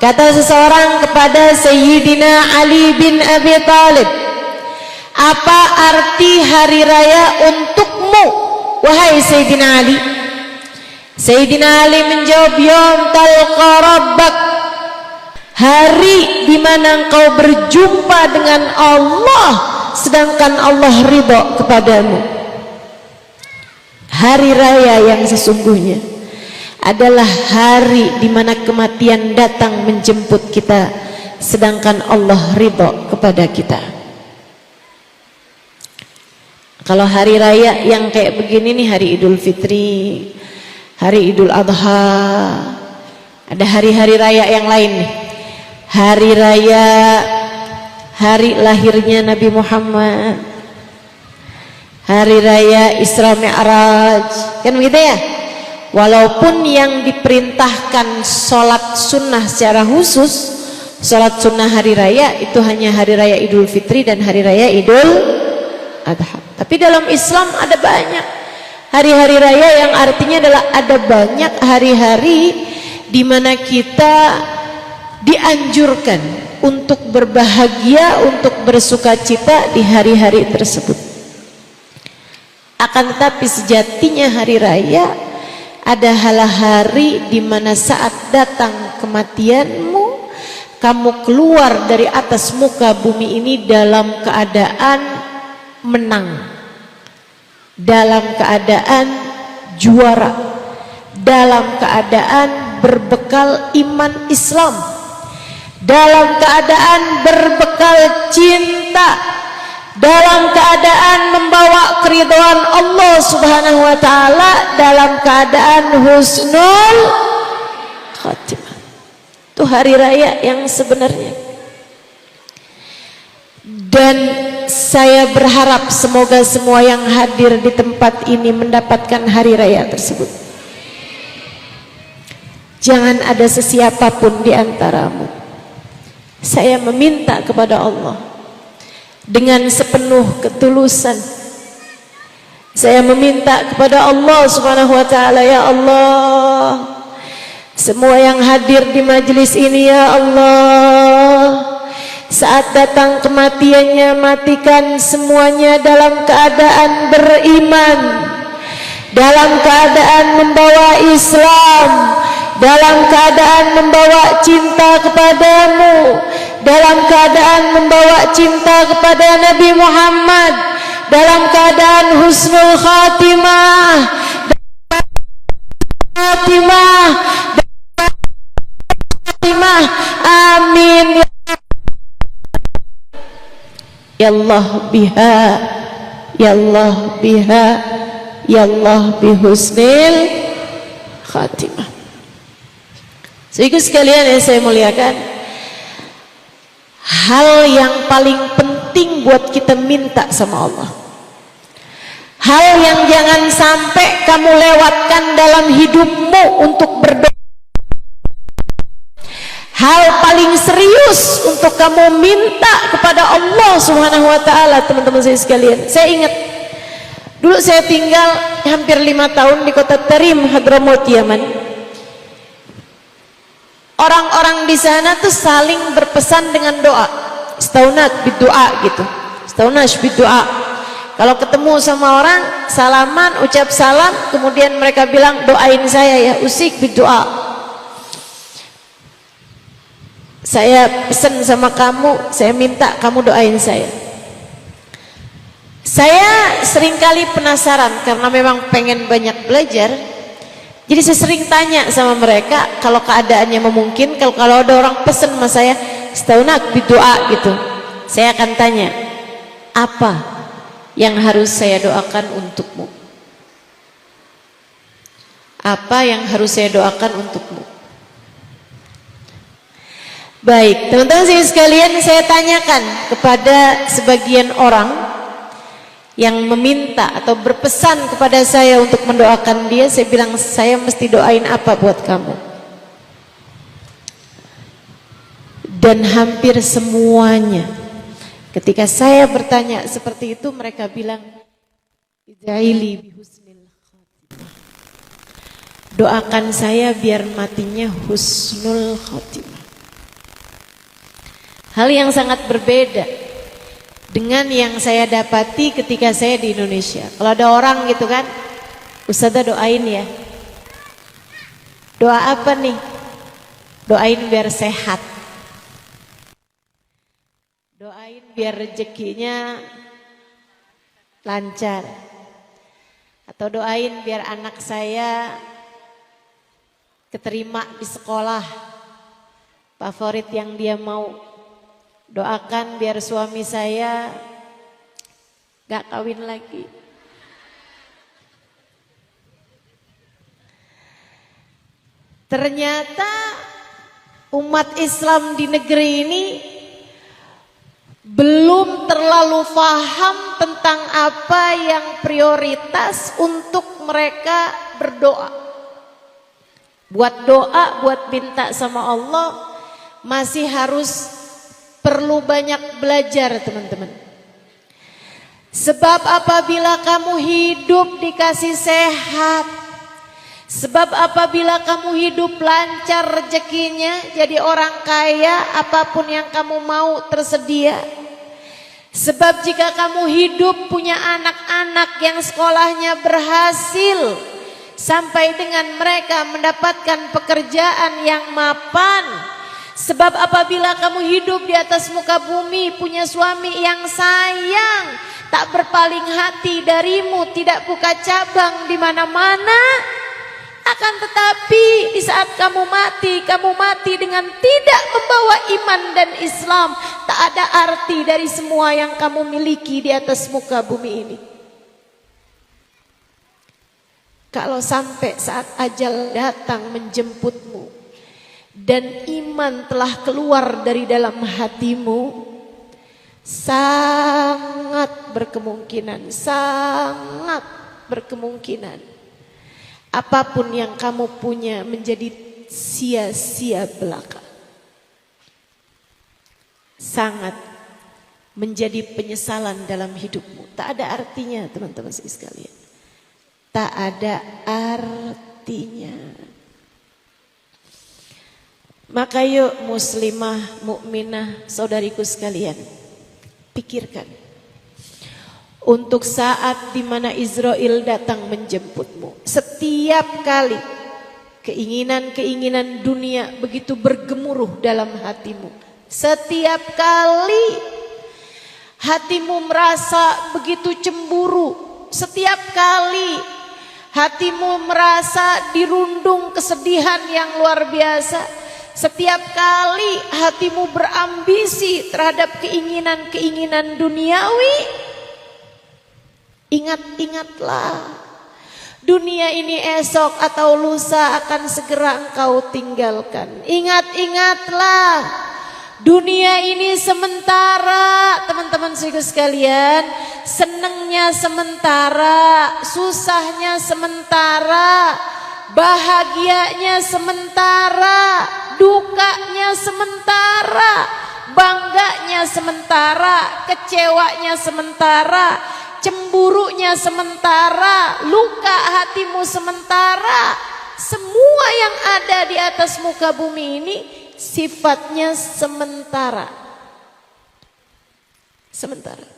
Kata seseorang kepada Sayyidina Ali bin Abi Thalib, apa arti hari raya untukmu, wahai Sayyidina Ali? Sayyidina Ali menjawab, Yom talqa rabbak, hari di mana engkau berjumpa dengan Allah sedangkan Allah ridha kepadamu. Hari raya yang sesungguhnya adalah hari di mana kematian datang menjemput kita sedangkan Allah ridha kepada kita. Kalau hari raya yang kayak begini nih, hari Idul Fitri, hari Idul Adha, ada hari-hari raya yang lain nih. Hari raya hari lahirnya Nabi Muhammad, hari raya Isra Mi'raj, kan begitu ya? Walaupun yang diperintahkan sholat sunnah secara khusus, sholat sunnah hari raya itu hanya hari raya Idul Fitri dan hari raya Idul Adha. Tapi dalam Islam ada banyak hari-hari raya yang artinya adalah ada banyak hari-hari di mana kita dianjurkan untuk berbahagia, untuk bersukacita di hari-hari tersebut. Akan tetapi sejatinya hari raya adalah hari di mana saat datang kematianmu, kamu keluar dari atas muka bumi ini dalam keadaan menang, dalam keadaan juara, dalam keadaan berbekal iman Islam, dalam keadaan berbekal cinta, dalam keadaan membawa keridhaan Allah Subhanahu wa taala, dalam keadaan husnul khatimah. Itu hari raya yang sebenarnya. Dan saya berharap semoga semua yang hadir di tempat ini mendapatkan hari raya tersebut. Jangan ada sesiapapun di antaramu. Saya meminta kepada Allah dengan sepenuh ketulusan. Saya meminta kepada Allah Subhanahu wa taala, ya Allah, semua yang hadir di majelis ini, ya Allah, saat datang kematiannya, matikan semuanya dalam keadaan beriman, dalam keadaan membawa Islam, dalam keadaan membawa cinta kepadamu, dalam keadaan membawa cinta kepada Nabi Muhammad, dalam keadaan husnul khatimah, amin ya Allah biha, ya Allah biha, ya Allah bihusnil khatimah. Sehingga sekalian yang saya muliakan, hal yang paling penting buat kita minta sama Allah, hal yang jangan sampai kamu lewatkan dalam hidupmu untuk berdoa, hal paling serius untuk kamu minta kepada Allah Subhanahu wa taala. Teman-teman saya sekalian, saya ingat dulu saya tinggal hampir 5 tahun di kota Tarim, Hadramaut, Yaman. Orang-orang di sana tuh saling berpesan dengan doa, istaunat bidoa gitu, istaunash bidoa. Kalau ketemu sama orang, salaman, ucap salam, kemudian mereka bilang, doain saya ya, usik bidoa. Saya pesan sama kamu, saya minta kamu doain saya. Saya seringkali penasaran karena memang pengen banyak belajar. Jadi saya sering tanya sama mereka, kalau keadaannya memungkinkan, kalau ada orang pesan sama saya, setaunak bidoa gitu, saya akan tanya, apa yang harus saya doakan untukmu? Apa yang harus saya doakan untukmu? Baik, teman-teman sekalian, saya tanyakan kepada sebagian orang yang meminta atau berpesan kepada saya untuk mendoakan dia. Saya bilang, saya mesti doain apa buat kamu? Dan hampir semuanya ketika saya bertanya seperti itu, mereka bilang, idzaili bihusnil khatimah, doakan saya biar matinya husnul khatimah. Hal yang sangat berbeda dengan yang saya dapati ketika saya di Indonesia. Kalau ada orang gitu kan, Ustazah doain ya. Doa apa nih? Doain biar sehat. Doain biar rezekinya lancar. Atau doain biar anak saya keterima di sekolah favorit yang dia mau. Doakan biar suami saya gak kawin lagi. Ternyata umat Islam di negeri ini belum terlalu paham tentang apa yang prioritas untuk mereka berdoa. Buat doa, buat minta sama Allah masih harus perlu banyak belajar teman-teman. Sebab apabila kamu hidup dikasih sehat, sebab apabila kamu hidup lancar rezekinya, jadi orang kaya, apapun yang kamu mau tersedia. Sebab jika kamu hidup punya anak-anak yang sekolahnya berhasil, sampai dengan mereka mendapatkan pekerjaan yang mapan. Sebab apabila kamu hidup di atas muka bumi, punya suami yang sayang, tak berpaling hati darimu, tidak buka cabang di mana-mana. Akan tetapi di saat kamu mati dengan tidak membawa iman dan Islam. Tak ada arti dari semua yang kamu miliki di atas muka bumi ini. Kalau sampai saat ajal datang menjemputmu dan iman telah keluar dari dalam hatimu, sangat berkemungkinan apapun yang kamu punya menjadi sia-sia belaka. Sangat menjadi penyesalan dalam hidupmu. Tak ada artinya teman-teman sekalian. Tak ada artinya. Maka yuk muslimah, mukminah, saudariku sekalian, pikirkan. Untuk saat di mana Israel datang menjemputmu, setiap kali keinginan-keinginan dunia begitu bergemuruh dalam hatimu, setiap kali hatimu merasa begitu cemburu, setiap kali hatimu merasa dirundung kesedihan yang luar biasa, setiap kali hatimu berambisi terhadap keinginan-keinginan duniawi, ingat-ingatlah, dunia ini esok atau lusa akan segera engkau tinggalkan. Ingat-ingatlah, dunia ini sementara, teman-teman sekalian. Senengnya sementara, susahnya sementara, bahagianya sementara, dukanya sementara, bangganya sementara, kecewanya sementara, cemburunya sementara, luka hatimu sementara. Semua yang ada di atas muka bumi ini sifatnya sementara. Sementara.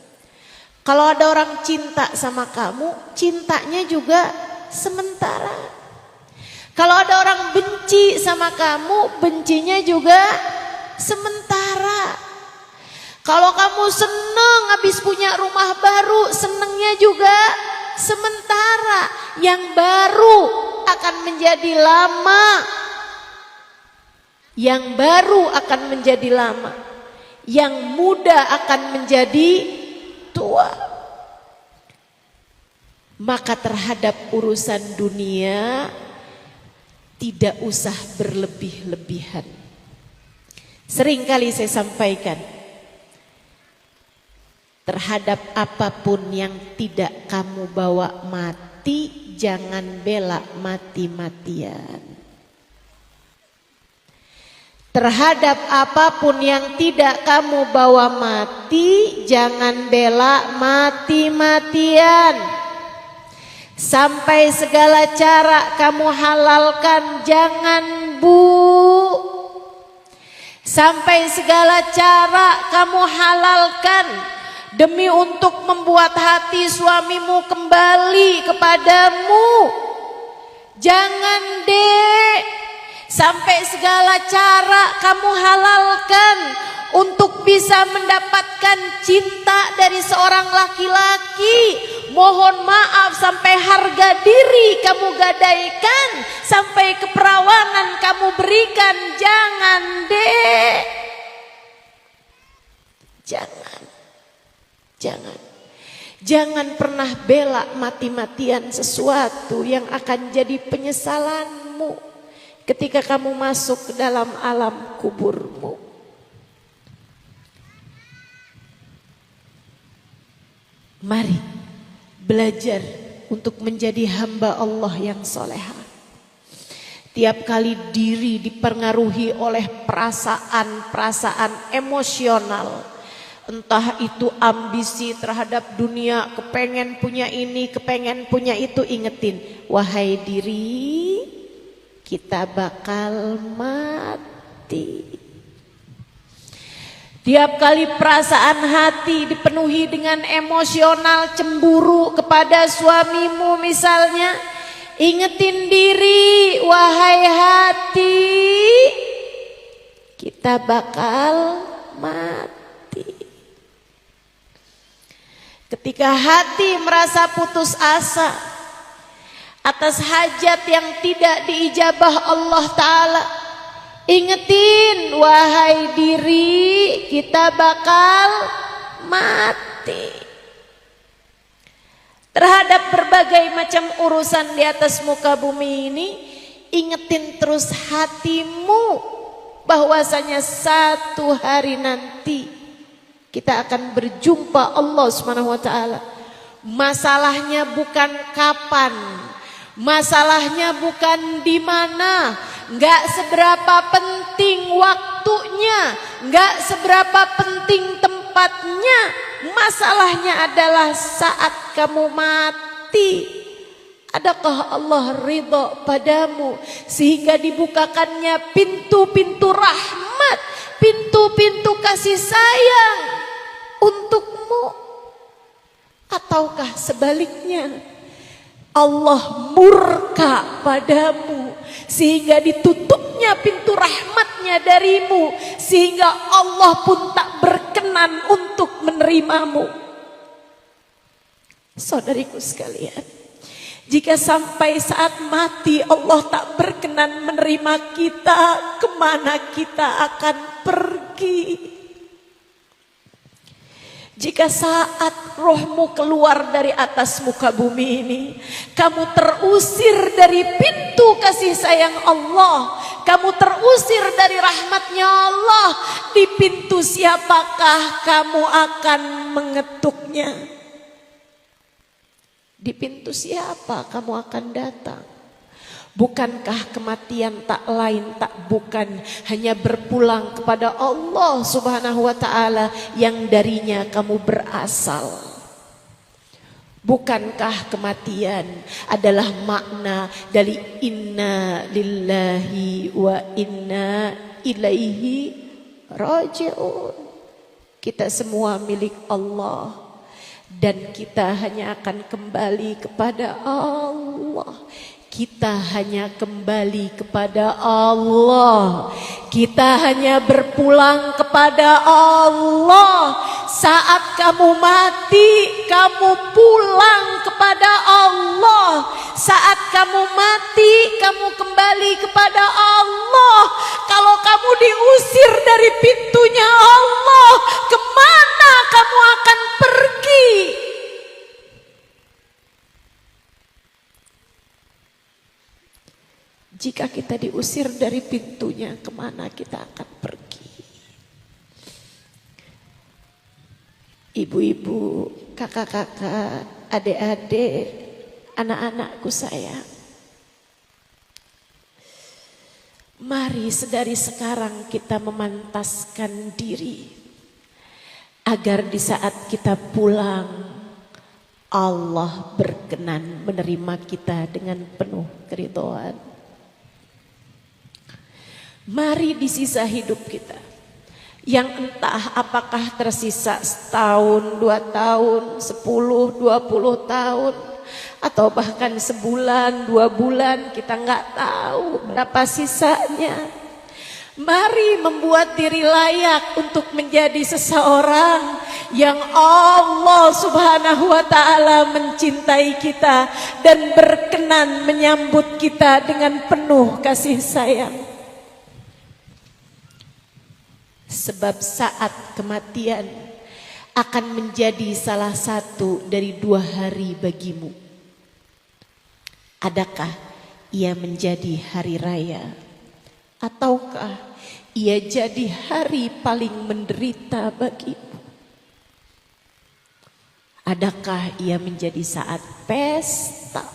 Kalau ada orang cinta sama kamu, cintanya juga sementara. Kalau ada orang benci sama kamu, bencinya juga sementara. Kalau kamu seneng habis punya rumah baru, senengnya juga sementara. Yang baru akan menjadi lama. Yang baru akan menjadi lama. Yang muda akan menjadi tua. Maka terhadap urusan dunia tidak usah berlebih-lebihan. Seringkali saya sampaikan, terhadap apapun yang tidak kamu bawa mati, jangan bela mati-matian. Terhadap apapun yang tidak kamu bawa mati, jangan bela mati-matian. Sampai segala cara kamu halalkan, jangan bu. sampai segala cara kamu halalkan demi untuk membuat hati suamimu kembali kepadamu. Jangan dek, sampai segala cara kamu halalkan untuk bisa mendapatkan cinta dari seorang laki-laki. Mohon maaf, sampai harga diri kamu gadaikan, sampai keperawanan kamu berikan. Jangan dek, jangan pernah bela mati-matian sesuatu yang akan jadi penyesalanmu ketika kamu masuk ke dalam alam kuburmu. Mari belajar untuk menjadi hamba Allah yang soleha. Tiap kali diri dipengaruhi oleh perasaan-perasaan emosional, entah itu ambisi terhadap dunia, kepengen punya ini, kepengen punya itu, ingetin, wahai diri, kita bakal mati. Tiap kali perasaan hati dipenuhi dengan emosional cemburu kepada suamimu misalnya, ingetin diri, wahai hati, kita bakal mati. Ketika hati merasa putus asa atas hajat yang tidak diijabah Allah Ta'ala, ingetin, wahai diri, kita bakal mati. Terhadap berbagai macam urusan di atas muka bumi ini, ingetin terus hatimu bahwasanya satu hari nanti kita akan berjumpa Allah Subhanahu wa taala. Masalahnya bukan kapan, masalahnya bukan di mana, nggak seberapa penting waktunya, nggak seberapa penting tempatnya. Masalahnya adalah saat kamu mati, adakah Allah ridho padamu sehingga dibukakannya pintu-pintu rahmat, pintu-pintu kasih sayang untukmu, ataukah sebaliknya Allah murka padamu sehingga ditutupnya pintu rahmatnya darimu, sehingga Allah pun tak berkenan untuk menerimamu. Saudariku sekalian, jika sampai saat mati Allah tak berkenan menerima kita, kemana kita akan pergi? Jika saat rohmu keluar dari atas muka bumi ini, kamu terusir dari pintu kasih sayang Allah, kamu terusir dari rahmatnya Allah, di pintu siapakah kamu akan mengetuknya? Di pintu siapa kamu akan datang? Bukankah kematian tak lain tak bukan hanya berpulang kepada Allah Subhanahu wa ta'ala yang darinya kamu berasal? Bukankah kematian adalah makna dari inna lillahi wa inna ilaihi raji'un? Kita semua milik Allah dan kita hanya akan kembali kepada Allah. Kita hanya kembali kepada Allah. Kita hanya berpulang kepada Allah. Saat kamu mati, kamu pulang kepada Allah. Saat kamu mati, kamu kembali kepada Allah. Kalau kamu diusir dari pintunya Allah, kemana kamu akan pergi? Jika kita diusir dari pintunya, kemana kita akan pergi? Ibu-ibu, kakak-kakak, adik-adik, anak-anakku sayang, mari sedari sekarang kita memantaskan diri agar di saat kita pulang, Allah berkenan menerima kita dengan penuh keridhaan. Mari di sisa hidup kita yang entah apakah tersisa setahun, 2 tahun, 10, 20 tahun, atau bahkan sebulan, 2 bulan, kita nggak tahu berapa sisanya. Mari membuat diri layak untuk menjadi seseorang yang Allah Subhanahu wa ta'ala mencintai kita dan berkenan menyambut kita dengan penuh kasih sayang. Sebab saat kematian akan menjadi salah satu dari 2 hari bagimu. Adakah ia menjadi hari raya? Ataukah ia jadi hari paling menderita bagimu? Adakah ia menjadi saat pesta?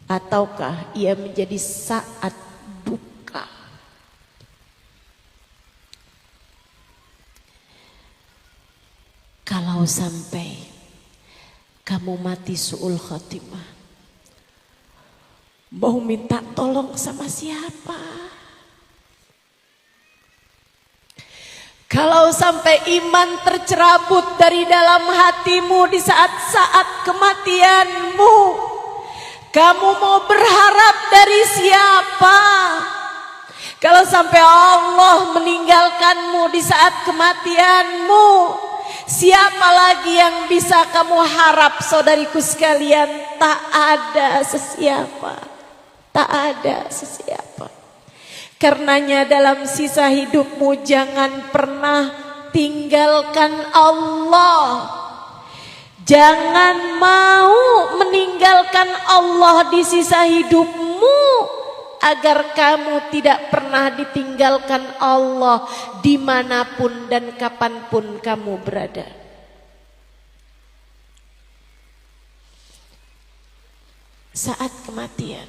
Ataukah ia menjadi saat duka? Kalau sampai kamu mati su'ul khotimah, mau minta tolong sama siapa? Kalau sampai iman tercerabut dari dalam hatimu di saat-saat kematianmu, kamu mau berharap dari siapa? Kalau sampai Allah meninggalkanmu di saat kematianmu, siapa lagi yang bisa kamu harap, saudariku sekalian? Tak ada sesiapa. Tak ada sesiapa. Karenanya dalam sisa hidupmu jangan pernah tinggalkan Allah. Jangan mau meninggalkan Allah di sisa hidupmu, agar kamu tidak pernah ditinggalkan Allah dimanapun dan kapanpun kamu berada. Saat kematian,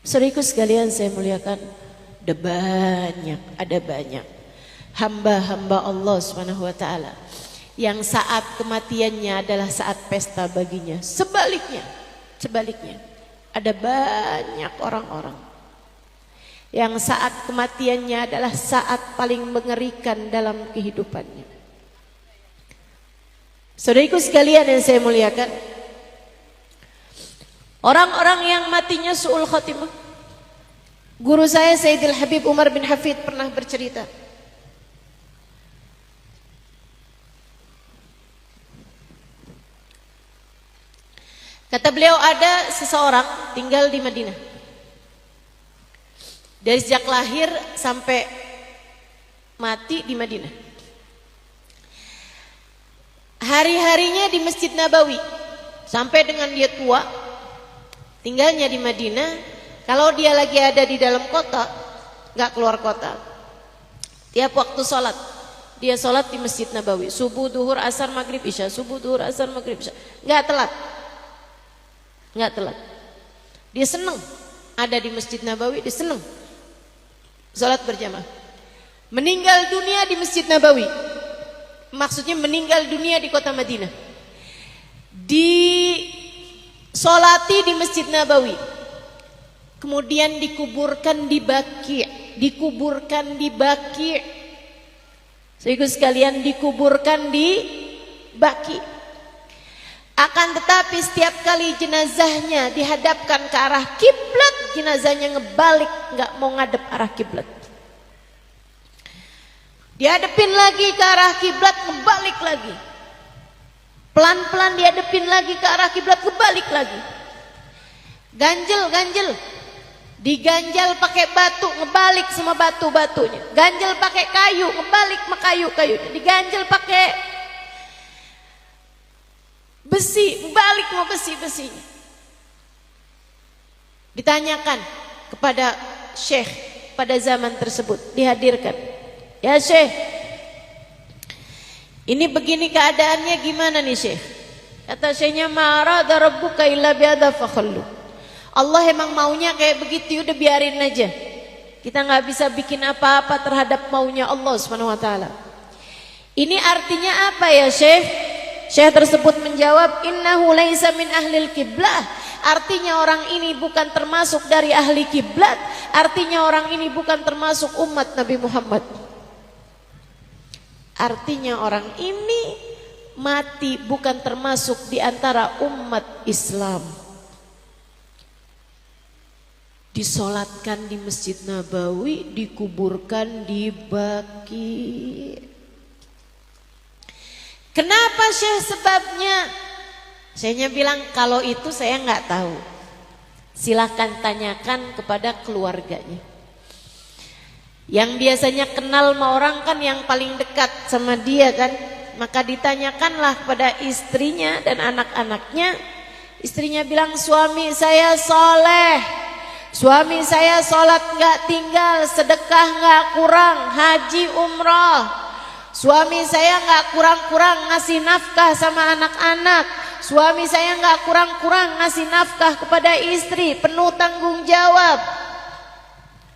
saudaraku sekalian saya muliakan, ada banyak hamba-hamba Allah Subhanahu wa ta'ala yang saat kematiannya adalah saat pesta baginya. Sebaliknya ada banyak orang-orang yang saat kematiannya adalah saat paling mengerikan dalam kehidupannya. Saudaraku sekalian yang saya muliakan, orang-orang yang matinya su'ul khotimah, guru saya Sayyidil Habib Umar bin Hafid pernah bercerita. Kata beliau, ada seseorang tinggal di Madinah. Dari sejak lahir sampai mati di Madinah. Hari-harinya di Masjid Nabawi. Sampai dengan dia tua, tinggalnya di Madinah. Kalau dia lagi ada di dalam kota, gak keluar kota, tiap waktu sholat, dia sholat di Masjid Nabawi. Subuh, duhur, asar, maghrib, isya. Subuh, duhur, asar, maghrib, isya. Gak telat. Dia senang ada di Masjid Nabawi, dia senang sholat berjamaah. Meninggal dunia di Masjid Nabawi, maksudnya meninggal dunia di kota Madinah, disolati di Masjid Nabawi, kemudian dikuburkan di Baqi'. Saudaraku sekalian, dikuburkan di Baqi'. Akan tetapi setiap kali jenazahnya dihadapkan ke arah kiblat, jenazahnya ngebalik, nggak mau ngadep arah kiblat. Dihadapin lagi ke arah kiblat, ngebalik lagi. Pelan-pelan dihadapin lagi ke arah kiblat, ngebalik lagi. Ganjel, diganjal pakai batu, ngebalik sama batu-batunya. Ganjel pakai kayu, ngebalik sama kayu-kayunya. Diganjel pakai besi, balik mau besi-besinya. Ditanyakan kepada syekh pada zaman tersebut, dihadirkan. Ya syekh, ini begini keadaannya, gimana nih syekh? Kata syekhnya, ma'arada rabbuka illa bi'adha fakhallu. Allah emang maunya kayak begitu, udah biarin aja. Kita gak bisa bikin apa-apa terhadap maunya Allah Subhanahu wa ta'ala. Ini artinya apa ya syekh? Syekh tersebut menjawab, innahu laisa min ahlil qiblah. artinya orang ini bukan termasuk dari ahli kiblat, artinya orang ini bukan termasuk umat Nabi Muhammad. Artinya orang ini mati bukan termasuk di antara umat Islam. Disolatkan di Masjid Nabawi, dikuburkan di Baqi. Kenapa Syekh sebabnya? Syekhnya bilang kalau itu saya nggak tahu. Silahkan tanyakan kepada keluarganya. Yang biasanya kenal sama orang kan yang paling dekat sama dia kan. Maka ditanyakanlah kepada istrinya dan anak-anaknya. Istrinya bilang suami saya soleh. Suami saya sholat nggak tinggal, sedekah nggak kurang, haji umroh. Suami saya nggak kurang-kurang ngasih nafkah sama anak-anak. Suami saya nggak kurang-kurang ngasih nafkah kepada istri, penuh tanggung jawab.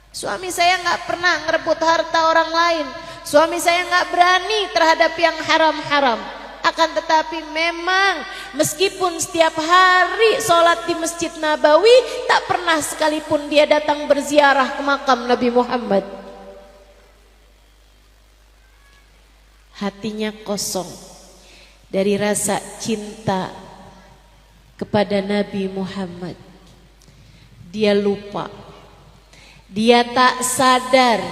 Suami saya nggak pernah ngerebut harta orang lain. Suami saya nggak berani terhadap yang haram-haram. Akan tetapi memang meskipun setiap hari sholat di Masjid Nabawi, tak pernah sekalipun dia datang berziarah ke makam Nabi Muhammad. Hatinya kosong dari rasa cinta kepada Nabi Muhammad. Dia lupa, dia tak sadar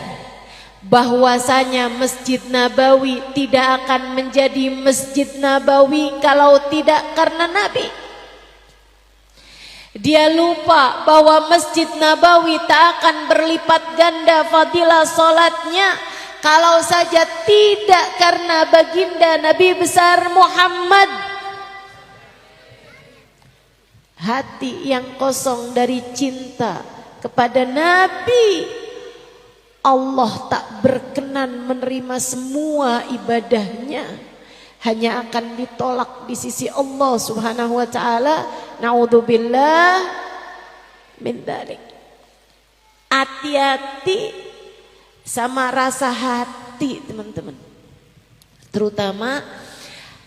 bahwasanya Masjid Nabawi tidak akan menjadi Masjid Nabawi kalau tidak karena Nabi. Dia lupa bahwa Masjid Nabawi tak akan berlipat ganda fadilah solatnya kalau saja tidak karena baginda Nabi besar Muhammad. Hati yang kosong dari cinta kepada Nabi, Allah tak berkenan menerima semua ibadahnya, hanya akan ditolak di sisi Allah Subhanahu wa taala. Naudzubillah min dzalik. Hati-hati sama rasa hati, teman-teman. Terutama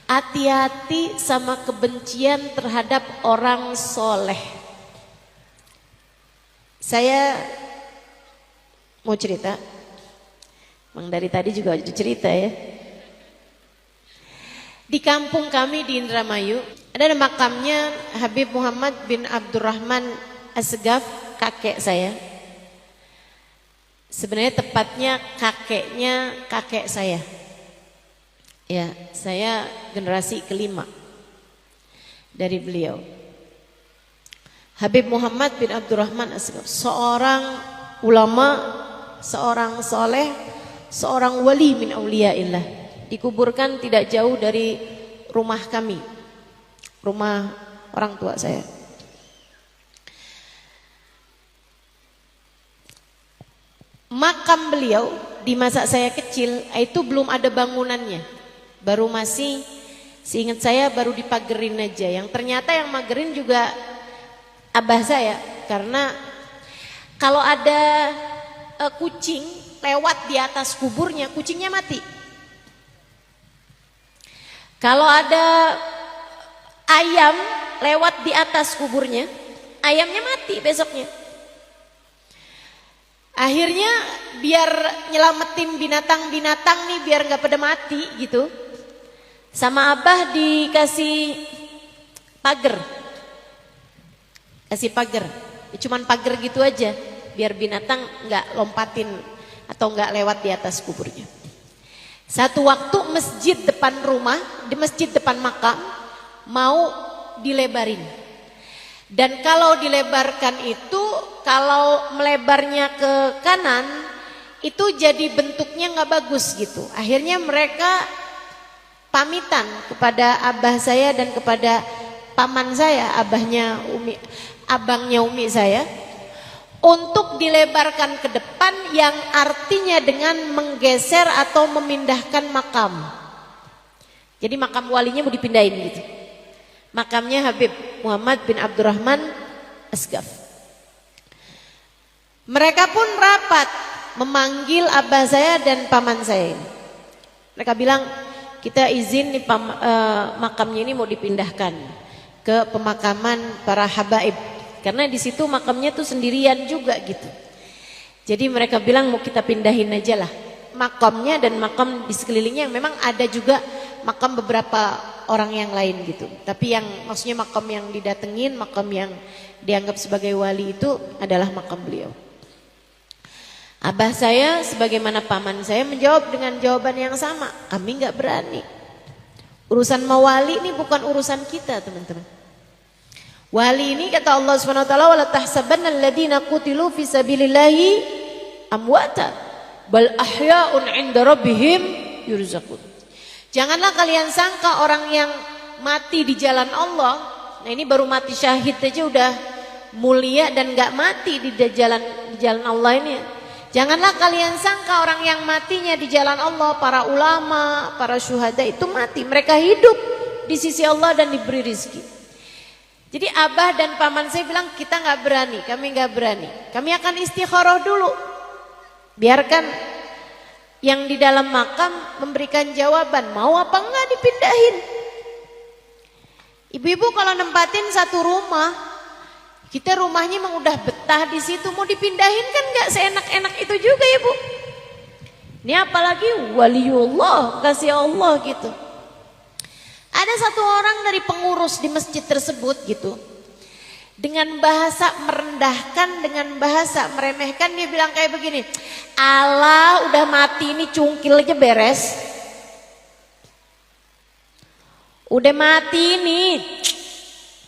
hati-hati sama kebencian terhadap orang soleh. Saya mau cerita, Mang dari tadi juga ada cerita ya. Di kampung kami di Indramayu ada makamnya Habib Muhammad bin Abdurrahman Assegaf, kakek saya. Sebenarnya tepatnya kakeknya kakek saya. Ya, saya generasi kelima dari beliau. Habib Muhammad bin Abdurrahman Assegaf, seorang ulama, seorang soleh, seorang wali min auliyaillah. Dikuburkan tidak jauh dari rumah kami, rumah orang tua saya. Makam beliau di masa saya kecil itu belum ada bangunannya, baru masih, seingat saya baru dipagerin aja. Yang ternyata yang magerin juga abah saya, karena kalau ada kucing lewat di atas kuburnya, kucingnya mati. Kalau ada ayam lewat di atas kuburnya, ayamnya mati besoknya. Akhirnya biar nyelamatin binatang-binatang nih, biar nggak pada mati gitu, sama abah dikasih pagar, kasih pagar, cuman pagar gitu aja, biar binatang nggak lompatin atau nggak lewat di atas kuburnya. Satu waktu masjid depan rumah, di masjid depan makam mau dilebarin. Dan kalau dilebarkan itu, kalau melebarnya ke kanan, itu jadi bentuknya nggak bagus gitu. Akhirnya mereka pamitan kepada abah saya dan kepada paman saya, abangnya umi saya, untuk dilebarkan ke depan, yang artinya dengan menggeser atau memindahkan makam. Jadi makam walinya mau dipindahin gitu. Makamnya Habib Muhammad bin Abdurrahman Assegaf. Mereka pun rapat memanggil abah saya dan paman saya. Mereka bilang, kita izin nih, makamnya ini mau dipindahkan. ke pemakaman para habaib. Karena di situ makamnya tuh sendirian juga gitu. Jadi mereka bilang mau kita pindahin aja lah makamnya dan makam di sekelilingnya. Memang ada juga makam beberapa orang yang lain gitu. Tapi yang maksudnya makam yang didatengin, makam yang dianggap sebagai wali itu adalah makam beliau. Abah saya sebagaimana paman saya menjawab dengan jawaban yang sama. Kami nggak berani. Urusan mawali ini bukan urusan kita, teman-teman. Wali ini kata Allah Subhanahu wa taala, wala tahsabanna alladziina qutilu fi sabilillahi amwata bal ahya'un 'inda rabbihim yurzaqun. Janganlah kalian sangka orang yang mati di jalan Allah, nah ini baru mati syahid aja udah mulia dan enggak mati di jalan Allah ini. Janganlah kalian sangka orang yang matinya di jalan Allah, para ulama, para syuhada itu mati, mereka hidup di sisi Allah dan diberi rizki. Jadi abah dan paman saya bilang kita nggak berani, kami nggak berani. Kami akan istikharah dulu. Biarkan yang di dalam makam memberikan jawaban mau apa enggak dipindahin. Ibu-ibu kalau nempatin satu rumah, kita rumahnya emang udah betah di situ, mau dipindahin kan nggak seenak-enak itu juga ya Bu. Ini apalagi waliullah, kasih Allah gitu. Ada satu orang dari pengurus di masjid tersebut gitu. Dengan bahasa merendahkan, dengan bahasa meremehkan dia bilang kayak begini. Allah udah mati ini cungkil aja beres. Udah mati ini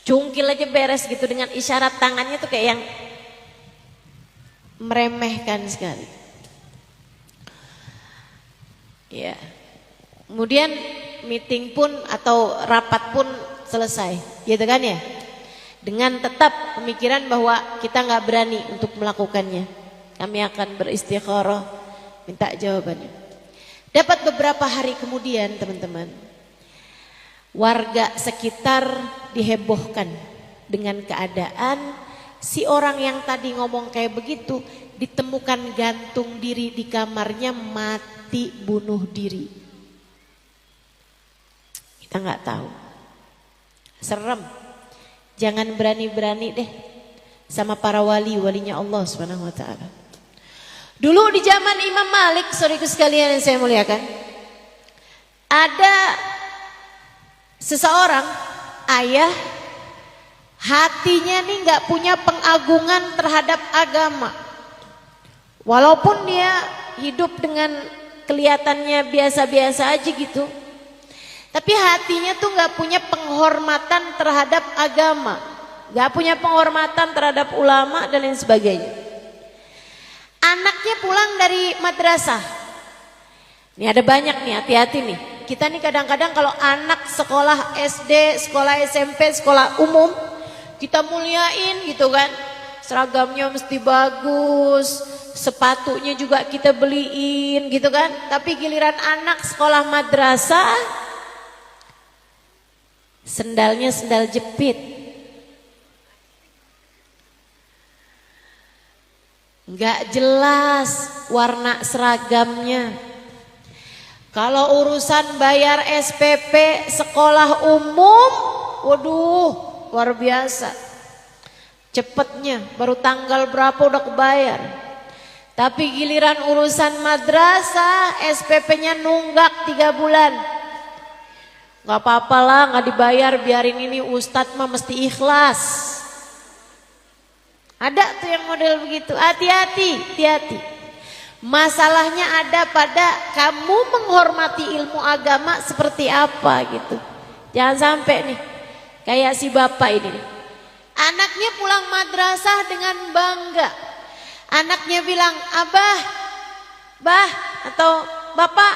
cungkil aja beres gitu, dengan isyarat tangannya tuh kayak yang meremehkan sekali. Ya. Kemudian meeting pun atau rapat pun selesai, gitu kan ya? Dengan tetap pemikiran bahwa kita nggak berani untuk melakukannya. Kami akan beristikharah, minta jawabannya. Dapat beberapa hari kemudian teman-teman, warga sekitar dihebohkan dengan keadaan si orang yang tadi ngomong kayak begitu ditemukan gantung diri di kamarnya, mati bunuh diri. Kita nggak tahu, serem. Jangan berani-berani deh sama para walinya Allah Subhanahu wa taala. Dulu di zaman Imam Malik, saudaraku sekalian yang saya muliakan, ada seseorang ayah hatinya nih nggak punya pengagungan terhadap agama. Walaupun dia hidup dengan kelihatannya biasa-biasa aja gitu, tapi hatinya tuh nggak punya penghormatan terhadap agama, nggak punya penghormatan terhadap ulama dan lain sebagainya. Anaknya pulang dari madrasah. Ini ada banyak nih, hati-hati nih. Kita nih kadang-kadang kalau anak sekolah SD, sekolah SMP, sekolah umum, kita muliain gitu kan. Seragamnya mesti bagus, sepatunya juga kita beliin gitu kan. Tapi giliran anak sekolah madrasah, sendalnya sendal jepit. Enggak jelas warna seragamnya. Kalau urusan bayar SPP sekolah umum, waduh luar biasa. Cepetnya baru tanggal berapa udah kebayar. Tapi giliran urusan madrasah SPP-nya nunggak 3 bulan. Gak apa-apa lah, gak dibayar, biarin ini ustadz mah mesti ikhlas. Ada tuh yang model begitu. Hati-hati, hati-hati. Masalahnya ada pada kamu menghormati ilmu agama seperti apa gitu. Jangan sampai nih kayak si bapak ini. Anaknya pulang madrasah dengan bangga. Anaknya bilang, abah, bah atau bapak,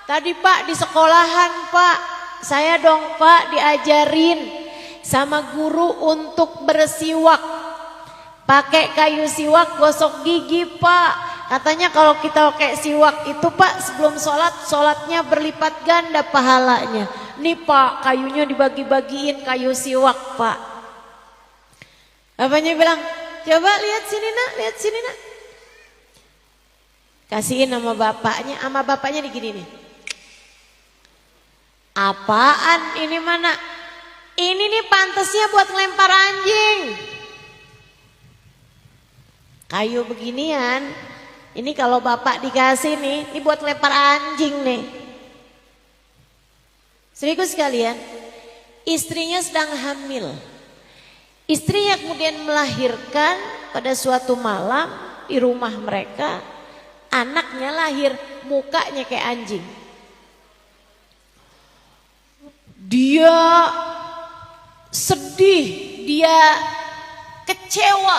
tadi pak di sekolahan pak, saya dong pak diajarin sama guru untuk bersiwak. Pakai kayu siwak gosok gigi pak. Katanya kalau kita pakai siwak itu pak sebelum sholat, sholatnya berlipat ganda pahalanya. Nih pak kayunya dibagi-bagiin, kayu siwak pak. Bapaknya bilang, coba lihat sini nak, lihat sini nak. Kasihin sama bapaknya digini nih. Apaan ini mana? Ini nih pantasnya buat ngelempar anjing. Kayu beginian, ini kalau bapak dikasih nih, ini buat ngelempar anjing nih. Serius sekalian, istrinya sedang hamil. Istrinya kemudian melahirkan pada suatu malam di rumah mereka. Anaknya lahir, mukanya kayak anjing. Dia sedih, dia kecewa,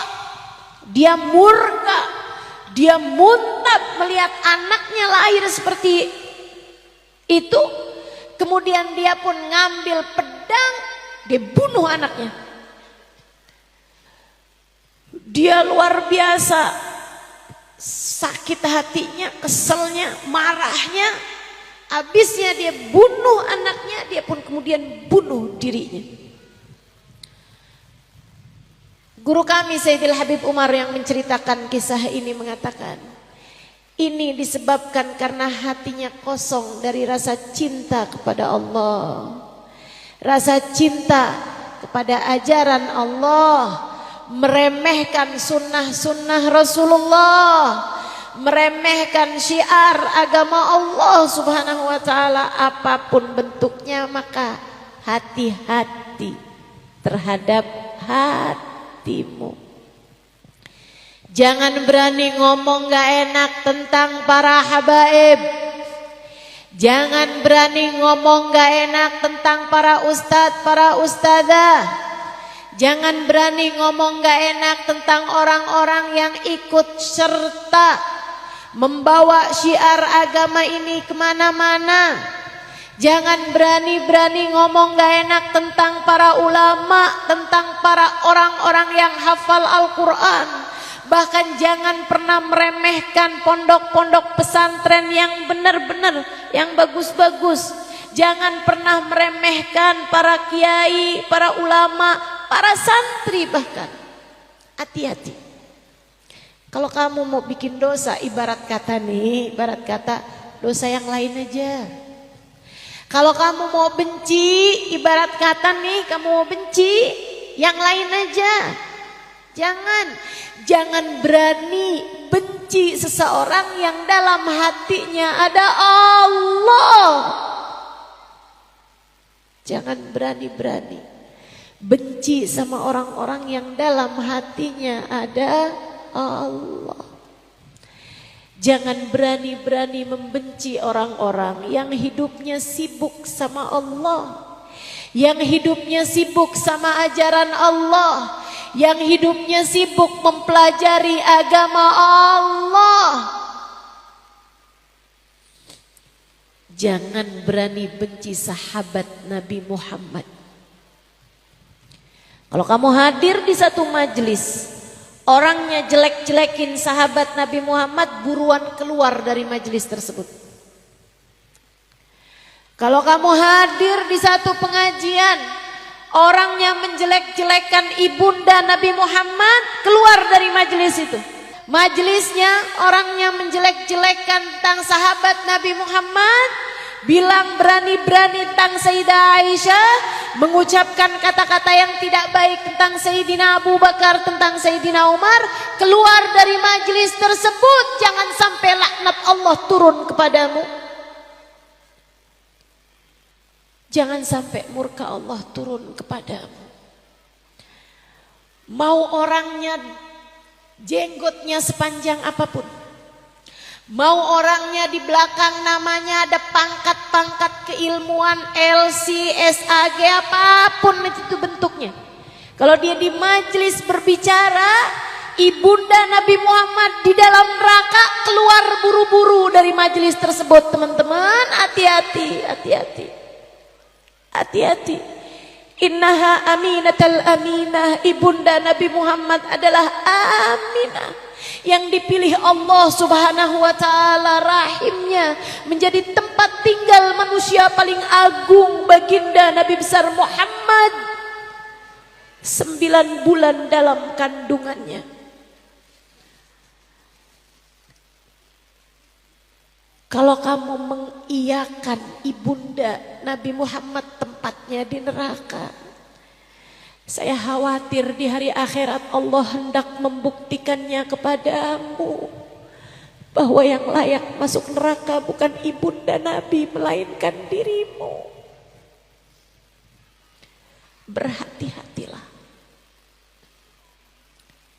dia murka, dia muntah melihat anaknya lahir seperti itu. Kemudian dia pun ngambil pedang, dia bunuh anaknya. Dia luar biasa sakit hatinya, keselnya, marahnya. Habisnya dia bunuh anaknya, dia pun kemudian bunuh dirinya. Guru kami Sayyidil Habib Umar yang menceritakan kisah ini mengatakan, ini disebabkan karena hatinya kosong dari rasa cinta kepada Allah, rasa cinta kepada ajaran Allah, meremehkan sunnah-sunnah Rasulullah, meremehkan syiar agama Allah Subhanahu wa ta'ala apapun bentuknya. Maka hati-hati terhadap hatimu. Jangan berani ngomong gak enak tentang para habaib. Jangan berani ngomong gak enak tentang para ustadz, para ustadzah. Jangan berani ngomong gak enak tentang orang-orang yang ikut serta membawa syiar agama ini kemana-mana. Jangan berani-berani ngomong gak enak tentang para ulama, tentang para orang-orang yang hafal Al-Quran. Bahkan jangan pernah meremehkan pondok-pondok pesantren yang benar-benar, yang bagus-bagus. Jangan pernah meremehkan para kiai, para ulama, para santri bahkan. Hati-hati. Kalau kamu mau bikin dosa, ibarat kata nih, ibarat kata dosa yang lain aja. Kalau kamu mau benci, ibarat kata nih, kamu mau benci, yang lain aja. Jangan berani benci seseorang yang dalam hatinya ada Allah. Jangan berani-berani benci sama orang-orang yang dalam hatinya ada Allah. Jangan berani-berani membenci orang-orang yang hidupnya sibuk sama Allah, yang hidupnya sibuk sama ajaran Allah, yang hidupnya sibuk mempelajari agama Allah. Jangan berani benci sahabat Nabi Muhammad. Kalau kamu hadir di satu majelis, orangnya jelek-jelekin sahabat Nabi Muhammad, buruan keluar dari majelis tersebut. Kalau kamu hadir di satu pengajian, orangnya menjelek-jelekan ibunda Nabi Muhammad, keluar dari majelis itu. Majelisnya orangnya menjelek-jelekan tentang sahabat Nabi Muhammad, bilang berani-berani tentang Sayyidah Aisyah, mengucapkan kata-kata yang tidak baik tentang Sayyidina Abu Bakar, tentang Sayyidina Umar, keluar dari majelis tersebut. Jangan sampai laknat Allah turun kepadamu. Jangan sampai murka Allah turun kepadamu. Mau orangnya jenggotnya sepanjang apapun, mau orangnya di belakang namanya ada pangkat-pangkat keilmuan LC, SAG, apapun itu bentuknya. Kalau dia di majelis berbicara, ibunda Nabi Muhammad di dalam neraka, keluar buru-buru dari majelis tersebut. Teman-teman, hati-hati, hati-hati. Hati-hati. Innaha aminatal aminah. Ibunda Nabi Muhammad adalah Aminah yang dipilih Allah Subhanahu wa ta'ala, rahimnya menjadi tempat tinggal manusia paling agung, baginda Nabi besar Muhammad. 9 bulan dalam kandungannya. Kalau kamu mengiyakan ibunda Nabi Muhammad tempatnya di neraka, Saya khawatir di hari akhirat Allah hendak membuktikannya kepadamu bahwa yang layak masuk neraka bukan ibunda Nabi melainkan dirimu. Berhati-hatilah.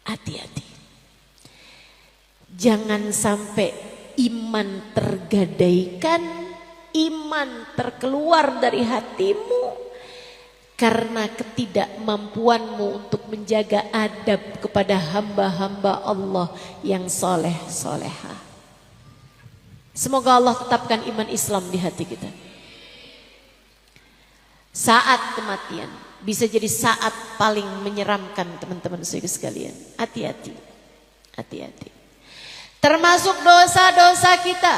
Hati-hati. Jangan sampai iman tergadaikan, iman terkeluar dari hatimu karena ketidakmampuanmu untuk menjaga adab kepada hamba-hamba Allah yang soleh soleha. Semoga Allah tetapkan iman Islam di hati kita. Saat kematian bisa jadi saat paling menyeramkan, teman-teman sekalian. Hati-hati, hati-hati. Termasuk dosa-dosa kita.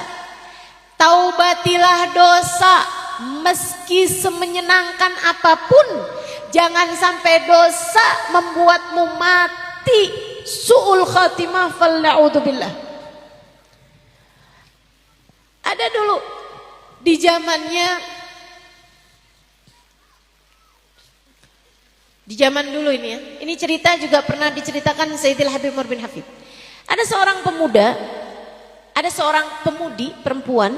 Taubatilah dosa. Meski semenyenangkan apapun, jangan sampai dosa membuatmu mati su'ul khatimah, falna'udzubillah. Ada dulu di zaman dulu ini ya. Ini cerita juga pernah diceritakan Sayyidil Habib Umar bin Hafid. Ada seorang pemuda, ada seorang pemudi perempuan,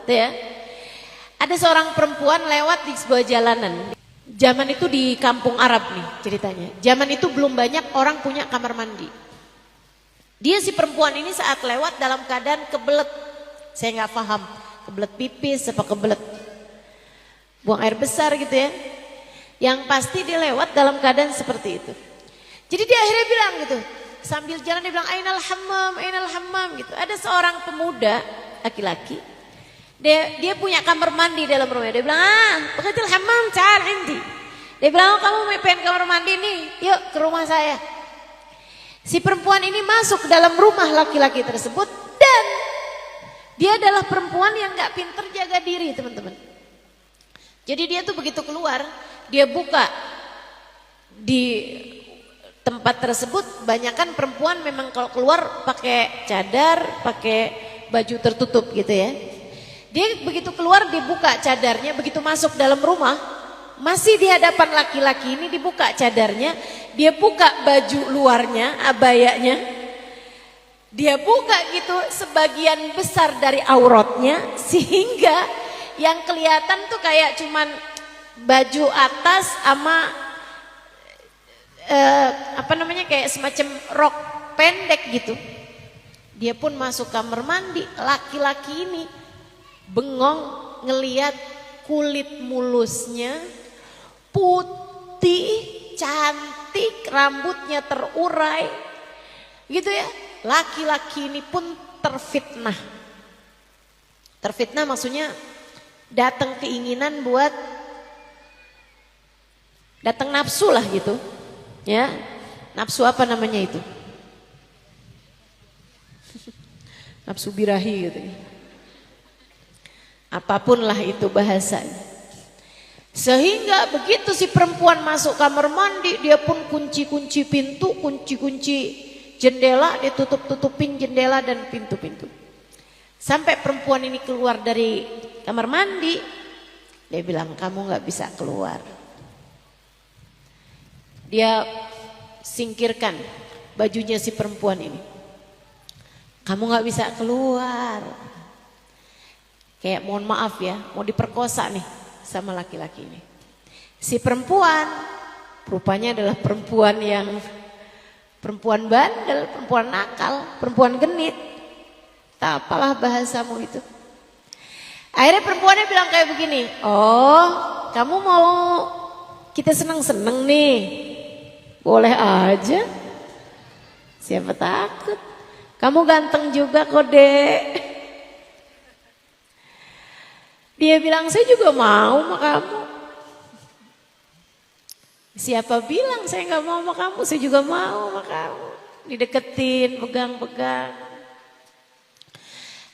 ya. Ada seorang perempuan lewat di sebuah jalanan. Zaman itu di kampung Arab nih ceritanya. Zaman itu belum banyak orang punya kamar mandi. Dia si perempuan ini saat lewat dalam keadaan kebelet. Saya nggak paham, kebelet pipis apa kebelet buang air besar gitu ya. Yang pasti dia lewat dalam keadaan seperti itu. Jadi dia akhirnya bilang gitu, sambil jalan dia bilang ainal hammam gitu. Ada seorang pemuda laki-laki. Dia punya kamar mandi dalam rumahnya. Dia bilang, begitu hammam ta'al indi. Dia bilang, kamu pengen kamar mandi nih, yuk ke rumah saya. Si perempuan ini masuk ke dalam rumah laki-laki tersebut dan dia adalah perempuan yang gak pinter jaga diri, teman-teman. Jadi dia tuh begitu keluar, dia buka di tempat tersebut. Banyakan perempuan memang kalau keluar pakai cadar, pakai baju tertutup gitu ya. Dia begitu keluar dibuka cadarnya, begitu masuk dalam rumah masih di hadapan laki-laki ini dibuka cadarnya, dia buka baju luarnya, abayanya, dia buka gitu sebagian besar dari auratnya sehingga yang kelihatan tuh kayak cuman baju atas sama kayak semacam rok pendek gitu. Dia pun masuk kamar mandi, laki-laki ini bengong ngeliat kulit mulusnya putih, cantik, rambutnya terurai gitu ya. Laki-laki ini pun terfitnah. Terfitnah maksudnya datang keinginan buat datang nafsu lah gitu ya. Nafsu apa namanya itu? Nafsu birahi gitu ya. Apapun lah itu bahasanya. Sehingga begitu si perempuan masuk kamar mandi, dia pun kunci-kunci pintu, kunci-kunci jendela, dia tutup-tutupin jendela dan pintu-pintu. Sampai perempuan ini keluar dari kamar mandi, dia bilang, kamu gak bisa keluar. Dia singkirkan bajunya si perempuan ini. Kamu gak bisa keluar. Kayak mohon maaf ya, mau diperkosa nih sama laki-laki ini. Si perempuan rupanya adalah perempuan bandel, perempuan nakal, perempuan genit. Tak apalah bahasamu itu. Akhirnya perempuannya bilang kayak begini, oh kamu mau kita seneng-seneng nih, boleh aja, siapa takut. Kamu ganteng juga kok dek. Dia bilang, saya juga mau sama kamu. Siapa bilang saya gak mau sama kamu, saya juga mau sama kamu. Dideketin, pegang-pegang.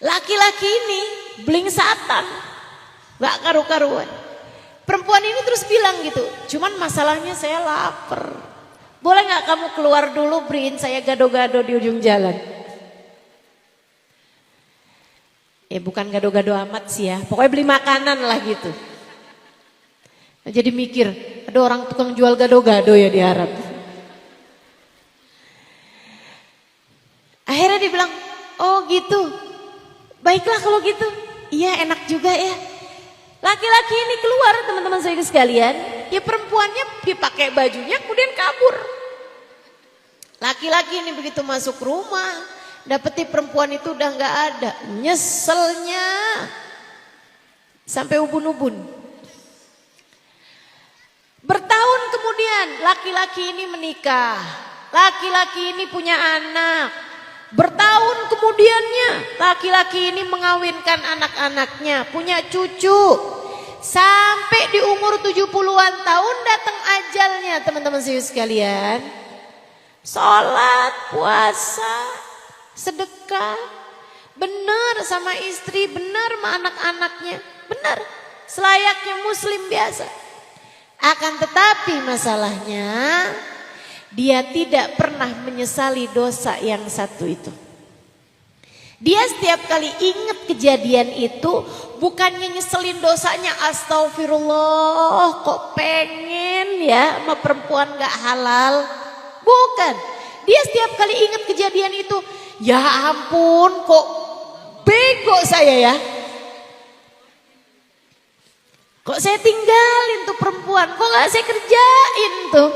Laki-laki ini bling satan, gak karu-karuan. Perempuan ini terus bilang gitu, cuman masalahnya saya lapar. Boleh gak kamu keluar dulu beliin saya gado-gado di ujung jalan? Ya bukan gado-gado amat sih ya, pokoknya beli makanan lah gitu. Nah, jadi mikir, Ada orang tukang jual gado-gado ya di Arab. Akhirnya dia bilang, oh gitu, baiklah kalau gitu. Iya enak juga ya. Laki-laki ini keluar teman-teman saya sekalian. Ya perempuannya dipakai bajunya kemudian kabur. Laki-laki ini begitu masuk rumah, dapeti perempuan itu udah gak ada. Nyeselnya sampai ubun-ubun. Bertahun kemudian laki-laki ini menikah. Laki-laki ini punya anak. Bertahun kemudiannya laki-laki ini mengawinkan anak-anaknya, punya cucu. Sampai di umur 70-an tahun datang ajalnya teman-teman sekalian. Sholat, puasa, sedekah, benar sama istri, benar sama anak-anaknya, benar selayaknya muslim biasa. Akan tetapi masalahnya dia tidak pernah menyesali dosa yang satu itu. Dia setiap kali ingat kejadian itu, bukannya nyeselin dosanya, astagfirullah kok pengen ya sama perempuan gak halal. Bukan, dia setiap kali ingat kejadian itu, ya ampun kok bego saya ya. Kok saya tinggalin tuh perempuan, kok gak saya kerjain tuh.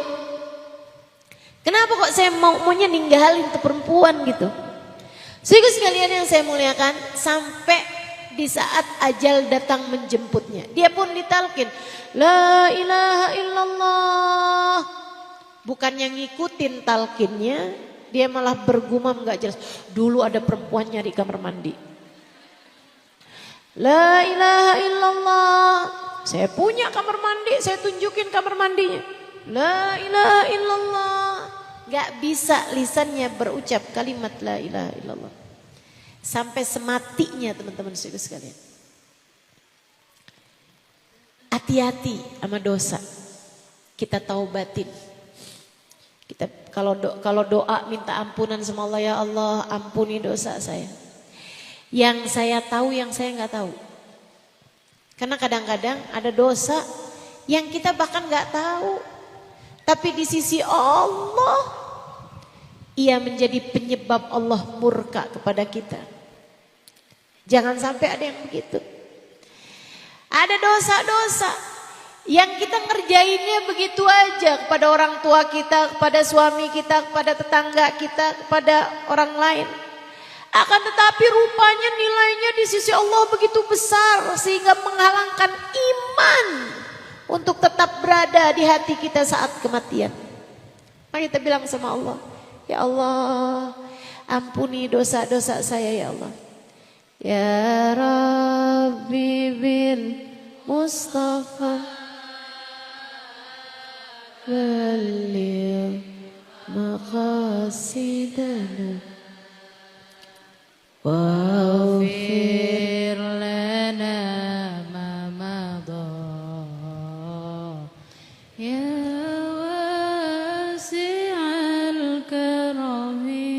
Kenapa kok saya maunya ninggalin tuh perempuan gitu. Sehingga sekalian yang saya muliakan, sampai di saat ajal datang menjemputnya, dia pun ditalkin, la ilaha illallah. Bukannya ngikutin talkinnya, dia malah bergumam gak jelas. Dulu ada perempuan nyari kamar mandi. La ilaha illallah. Saya punya kamar mandi, saya tunjukin kamar mandinya. La ilaha illallah. Gak bisa lisannya berucap kalimat la ilaha illallah. Sampai sematinya teman-teman sekalian. Hati-hati sama dosa. Kita taubatin. Kita kalau doa minta ampunan sama Allah, ya Allah ampuni dosa saya. Yang saya tahu, yang saya nggak tahu. Karena kadang-kadang ada dosa yang kita bahkan nggak tahu, tapi di sisi Allah ia menjadi penyebab Allah murka kepada kita. Jangan sampai ada yang begitu. Ada dosa-dosa yang kita ngerjainnya begitu aja kepada orang tua kita, kepada suami kita, kepada tetangga kita, kepada orang lain. Akan tetapi rupanya nilainya di sisi Allah begitu besar sehingga menghalangkan iman untuk tetap berada di hati kita saat kematian. Mari kita bilang sama Allah, ya Allah ampuni dosa-dosa saya ya Allah. Ya Rabbi bil Mustafa balligh maqasidana waghfir lana ma madha ya wasi'al karami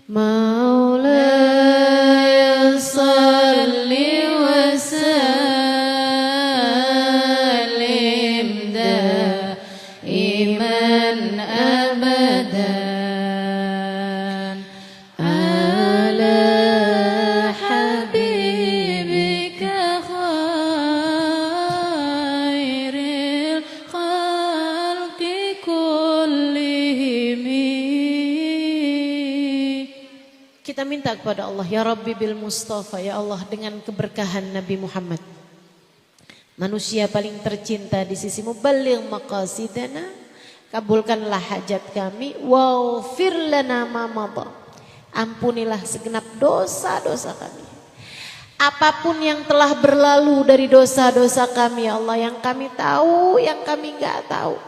maulaya salli wa sallim daiman abadan ala habibika khairil khalqi kullihim. Kita minta kepada Allah, ya Rabbi bil Mustafa, ya Allah dengan keberkahan Nabi Muhammad, manusia paling tercinta di sisimu, balligh maqasidana, kabulkanlah hajat kami, waghfir lana ma madha, ampunilah segenap dosa-dosa kami. Apapun yang telah berlalu dari dosa-dosa kami ya Allah, yang kami tahu, yang kami enggak tahu,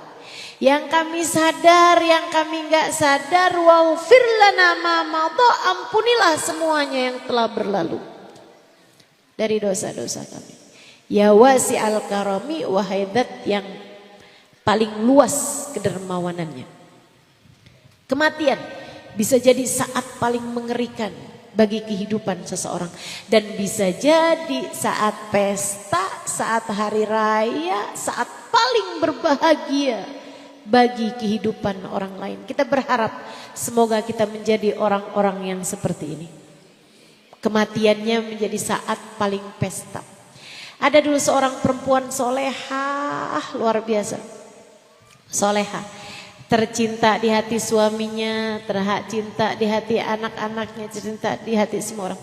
yang kami sadar, yang kami enggak sadar, waghfir lana ma madha, ampunilah semuanya yang telah berlalu dari dosa-dosa kami. Ya wasi'al karami, wahai zat yang paling luas kedermawanannya. Kematian bisa jadi saat paling mengerikan bagi kehidupan seseorang, dan bisa jadi saat pesta, saat hari raya, saat paling berbahagia bagi kehidupan orang lain. Kita berharap semoga kita menjadi orang-orang yang seperti ini. Kematiannya menjadi saat paling pesta. Ada dulu seorang perempuan solehah, luar biasa. Solehah, tercinta di hati suaminya, tercinta di hati anak-anaknya, tercinta di hati semua orang.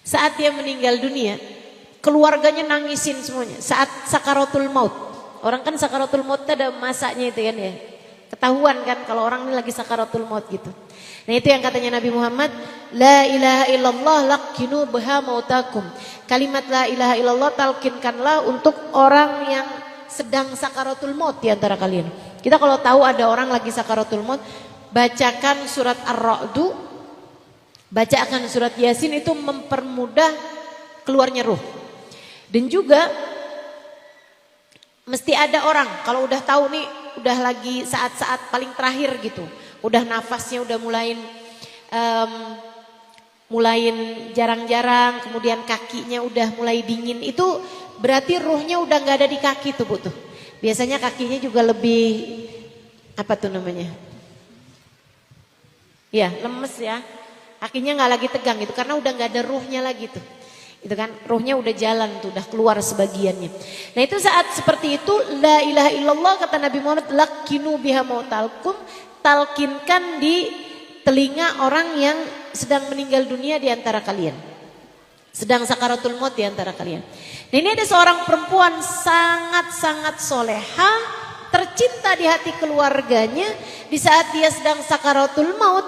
Saat dia meninggal dunia, keluarganya nangisin semuanya. Saat sakaratul maut, orang kan sakaratul maut ada masanya itu kan ya. Ketahuan kan kalau orang ini lagi sakaratul maut gitu. Nah itu yang katanya Nabi Muhammad, la ilaha illallah laqinu biha mautakum. Kalimat la ilaha illallah talkinkanlah untuk orang yang sedang sakaratul maut di antara kalian. Kita kalau tahu ada orang lagi sakaratul maut, bacakan surat Ar-Ra'du, bacakan surat Yasin, itu mempermudah keluarnya ruh. Dan juga mesti ada orang kalau udah tahu nih udah lagi saat-saat paling terakhir gitu, udah nafasnya udah mulain jarang-jarang, kemudian kakinya udah mulai dingin, itu berarti ruhnya udah nggak ada di kaki tuh Bu tuh. Biasanya kakinya juga lebih apa tuh namanya? Ya lemes ya, kakinya nggak lagi tegang gitu karena udah nggak ada ruhnya lagi tuh. Itu kan ruhnya udah jalan tuh, udah keluar sebagiannya. Nah itu saat seperti itu la ilaha illallah kata Nabi Muhammad, laqinu biha mautalkum, talkinkan di telinga orang yang sedang meninggal dunia di antara kalian, sedang sakaratul maut di antara kalian. Nah ini ada seorang perempuan sangat-sangat soleha, tercinta di hati keluarganya. Di saat dia sedang sakaratul maut,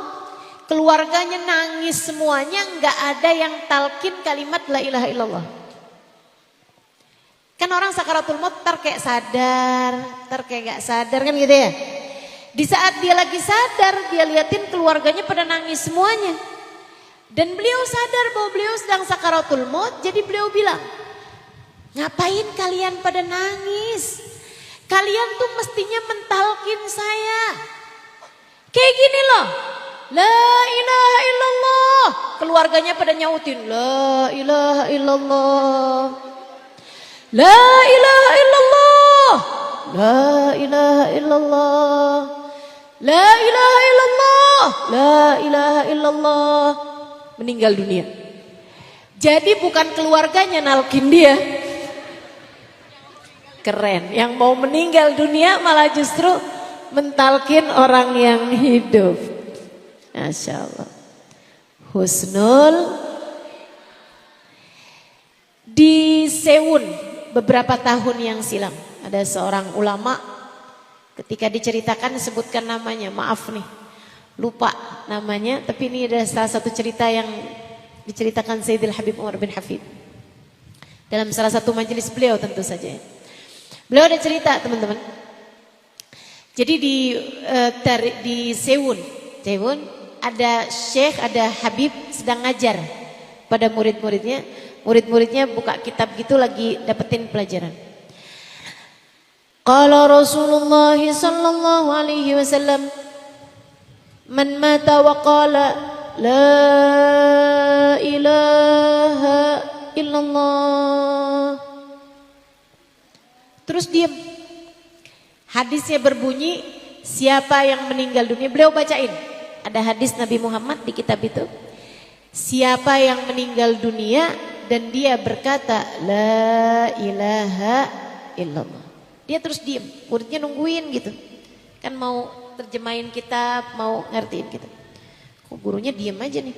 keluarganya nangis semuanya, nggak ada yang talkin kalimat la ilaha illallah. Kan orang sakaratul maut ntar kayak sadar, ntar kayak gak sadar kan gitu ya. Di saat dia lagi sadar, dia liatin keluarganya pada nangis semuanya. Dan beliau sadar bahwa beliau sedang sakaratul maut, jadi beliau bilang, ngapain kalian pada nangis? Kalian tuh mestinya mentalkin saya. Kayak gini loh. La ilaha illallah. Keluarganya pada nyautin la ilaha illallah. La ilaha illallah. La ilaha illallah. La ilaha illallah. La ilaha illallah. Meninggal dunia. Jadi bukan keluarganya nalkin dia. Keren. Yang mau meninggal dunia malah justru mentalkin orang yang hidup. Masya Allah. Husnul. Di Sewun beberapa tahun yang silam ada seorang ulama, ketika diceritakan disebutkan namanya, maaf nih lupa namanya, tapi ini ada salah satu cerita yang diceritakan Sayyidil Habib Umar bin Hafid dalam salah satu majelis beliau tentu saja. Beliau ada cerita teman-teman. Jadi di Sewun ada syekh, ada habib sedang ngajar pada murid-muridnya. Murid-muridnya buka kitab gitu lagi dapetin pelajaran. Qala Rasulullah sallallahu alaihi wasallam, man mata wa qala la ilaha illallah. Terus diam. Hadisnya berbunyi, siapa yang meninggal dunia, beliau bacain. Ada hadis Nabi Muhammad di kitab itu. Siapa yang meninggal dunia dan dia berkata la ilaha illallah. Dia terus diam, muridnya nungguin gitu. Kan mau terjemahin kitab, mau ngertiin kitab. Kok gurunya diam aja nih.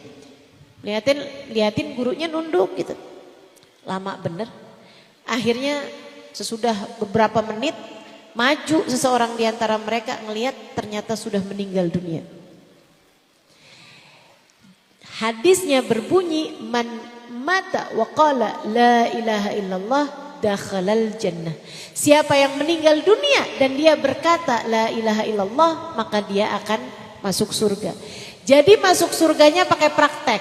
Liatin gurunya nunduk gitu. Lama bener. Akhirnya sesudah beberapa menit maju seseorang di antara mereka, ngelihat ternyata sudah meninggal dunia. Hadisnya berbunyi, man mata wa qala la ilaha illallah dakhalal jannah. Siapa yang meninggal dunia dan dia berkata la ilaha illallah, maka dia akan masuk surga. Jadi masuk surganya pakai praktek.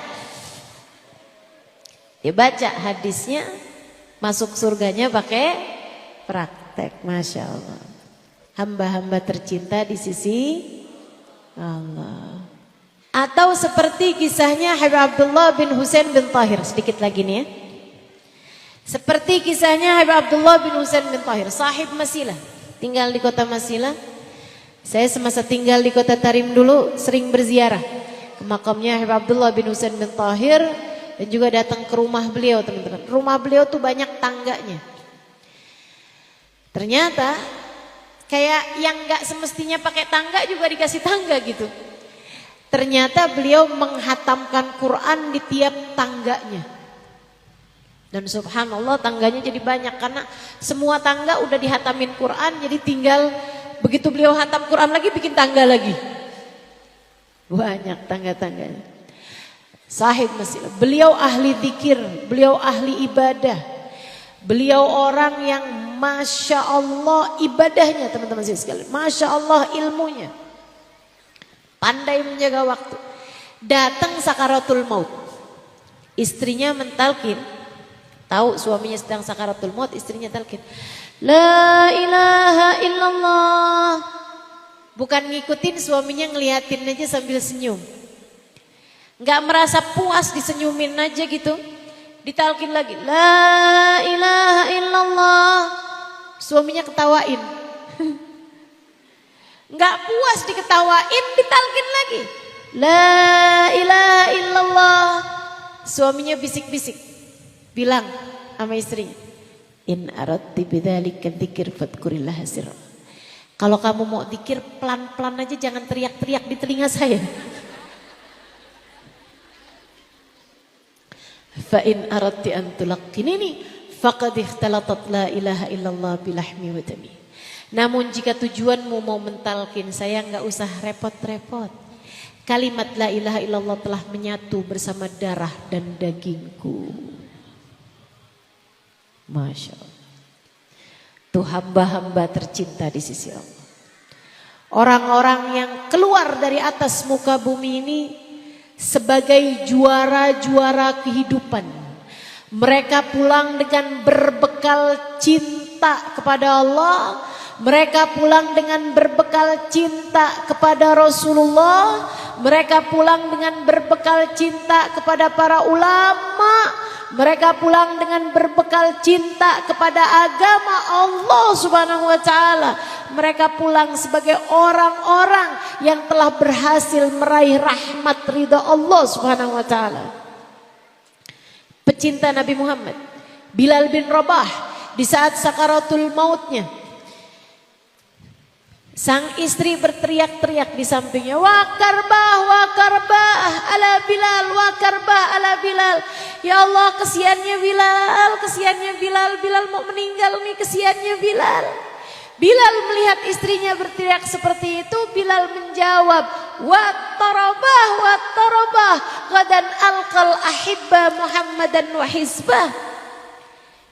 Dibaca hadisnya, masuk surganya pakai praktek. Masya Allah. Hamba-hamba tercinta di sisi Allah. Atau seperti kisahnya Habib Abdullah bin Husain bin Tahir. Sedikit lagi nih ya. Seperti kisahnya Habib Abdullah bin Husain bin Tahir, sahib Masilah, tinggal di kota Masilah. Saya semasa tinggal di kota Tarim dulu sering berziarah ke makamnya Habib Abdullah bin Husain bin Tahir dan juga datang ke rumah beliau, teman-teman. Rumah beliau tuh banyak tangganya. Ternyata kayak yang gak semestinya pakai tangga juga dikasih tangga gitu. Ternyata beliau menghatamkan Quran di tiap tangganya. Dan subhanallah tangganya jadi banyak karena semua tangga udah dihatamin Quran, jadi tinggal begitu beliau hatam Quran lagi bikin tangga lagi. Banyak tangga-tangganya. Sahib Masilah. Beliau ahli zikir, beliau ahli ibadah. Beliau orang yang Masya Allah ibadahnya, teman-teman sekalian. Masya Allah ilmunya. Pandai menjaga waktu. Datang sakaratul maut. Istrinya mentalkin. Tahu suaminya sedang sakaratul maut, istrinya talqin. La ilaha illallah. Bukan ngikutin, suaminya ngeliatin aja sambil senyum. Enggak merasa puas disenyumin aja gitu. Ditalqin lagi. La ilaha illallah. Suaminya ketawain. Enggak puas diketawain, ditalqin lagi. La ilaha illallah. Suaminya bisik-bisik. Bilang sama istrinya, in aradti bidzalika dzikr fadhkurillah sirra. Kalau kamu mau dzikir pelan-pelan aja, jangan teriak-teriak di telinga saya. Fa in aradti an tulaqqinini faqad ikhtalatat la ilaha illallah bilahmi wa dami. Namun jika tujuanmu mau mentalkin saya, enggak usah repot-repot. Kalimat la ilaha illallah telah menyatu bersama darah dan dagingku. Masya Allah. Tuh hamba-hamba tercinta di sisi Allah. Orang-orang yang keluar dari atas muka bumi ini sebagai juara-juara kehidupan. Mereka pulang dengan berbekal cinta kepada Allah. Mereka pulang dengan berbekal cinta kepada Rasulullah. Mereka pulang dengan berbekal cinta kepada para ulama. Mereka pulang dengan berbekal cinta kepada agama Allah Subhanahu wa taala. Mereka pulang sebagai orang-orang yang telah berhasil meraih rahmat ridha Allah Subhanahu wa taala. Pecinta Nabi Muhammad, Bilal bin Rabah, di saat sakaratul mautnya, sang istri berteriak-teriak di sampingnya, wa karbah ala Bilal, wa karbah ala Bilal. Ya Allah, kesiannya Bilal, Bilal mau meninggal nih, kesiannya Bilal. Bilal melihat istrinya berteriak seperti itu, Bilal menjawab, wa tarabah, qadan alqal ahibba Muhammadan wa hizbah.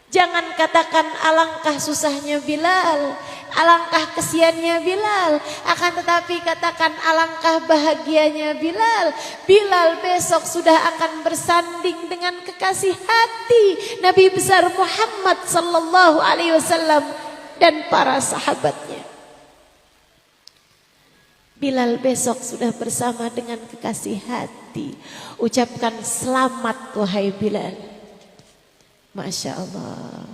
Jangan katakan alangkah susahnya Bilal, alangkah kesiannya Bilal, akan tetapi katakan alangkah bahagianya Bilal. Bilal besok sudah akan bersanding dengan kekasih hati Nabi besar Muhammad sallallahu alaihi wasallam dan para sahabatnya. Bilal besok sudah bersama dengan kekasih hati. Ucapkan selamat wahai Bilal. Masya Allah.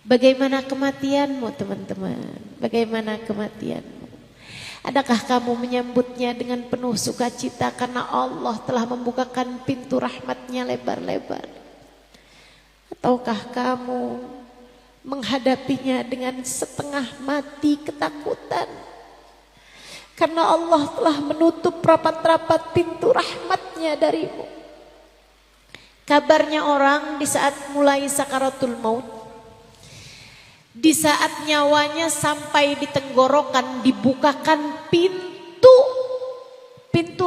Bagaimana kematianmu teman-teman? Bagaimana kematianmu? Adakah kamu menyambutnya dengan penuh sukacita karena Allah telah membukakan pintu rahmatnya lebar-lebar? Ataukah kamu menghadapinya dengan setengah mati ketakutan? Karena Allah telah menutup rapat-rapat pintu rahmatnya darimu. Kabarnya orang di saat mulai sakaratul maut, di saat nyawanya sampai di tenggorokan, dibukakan pintu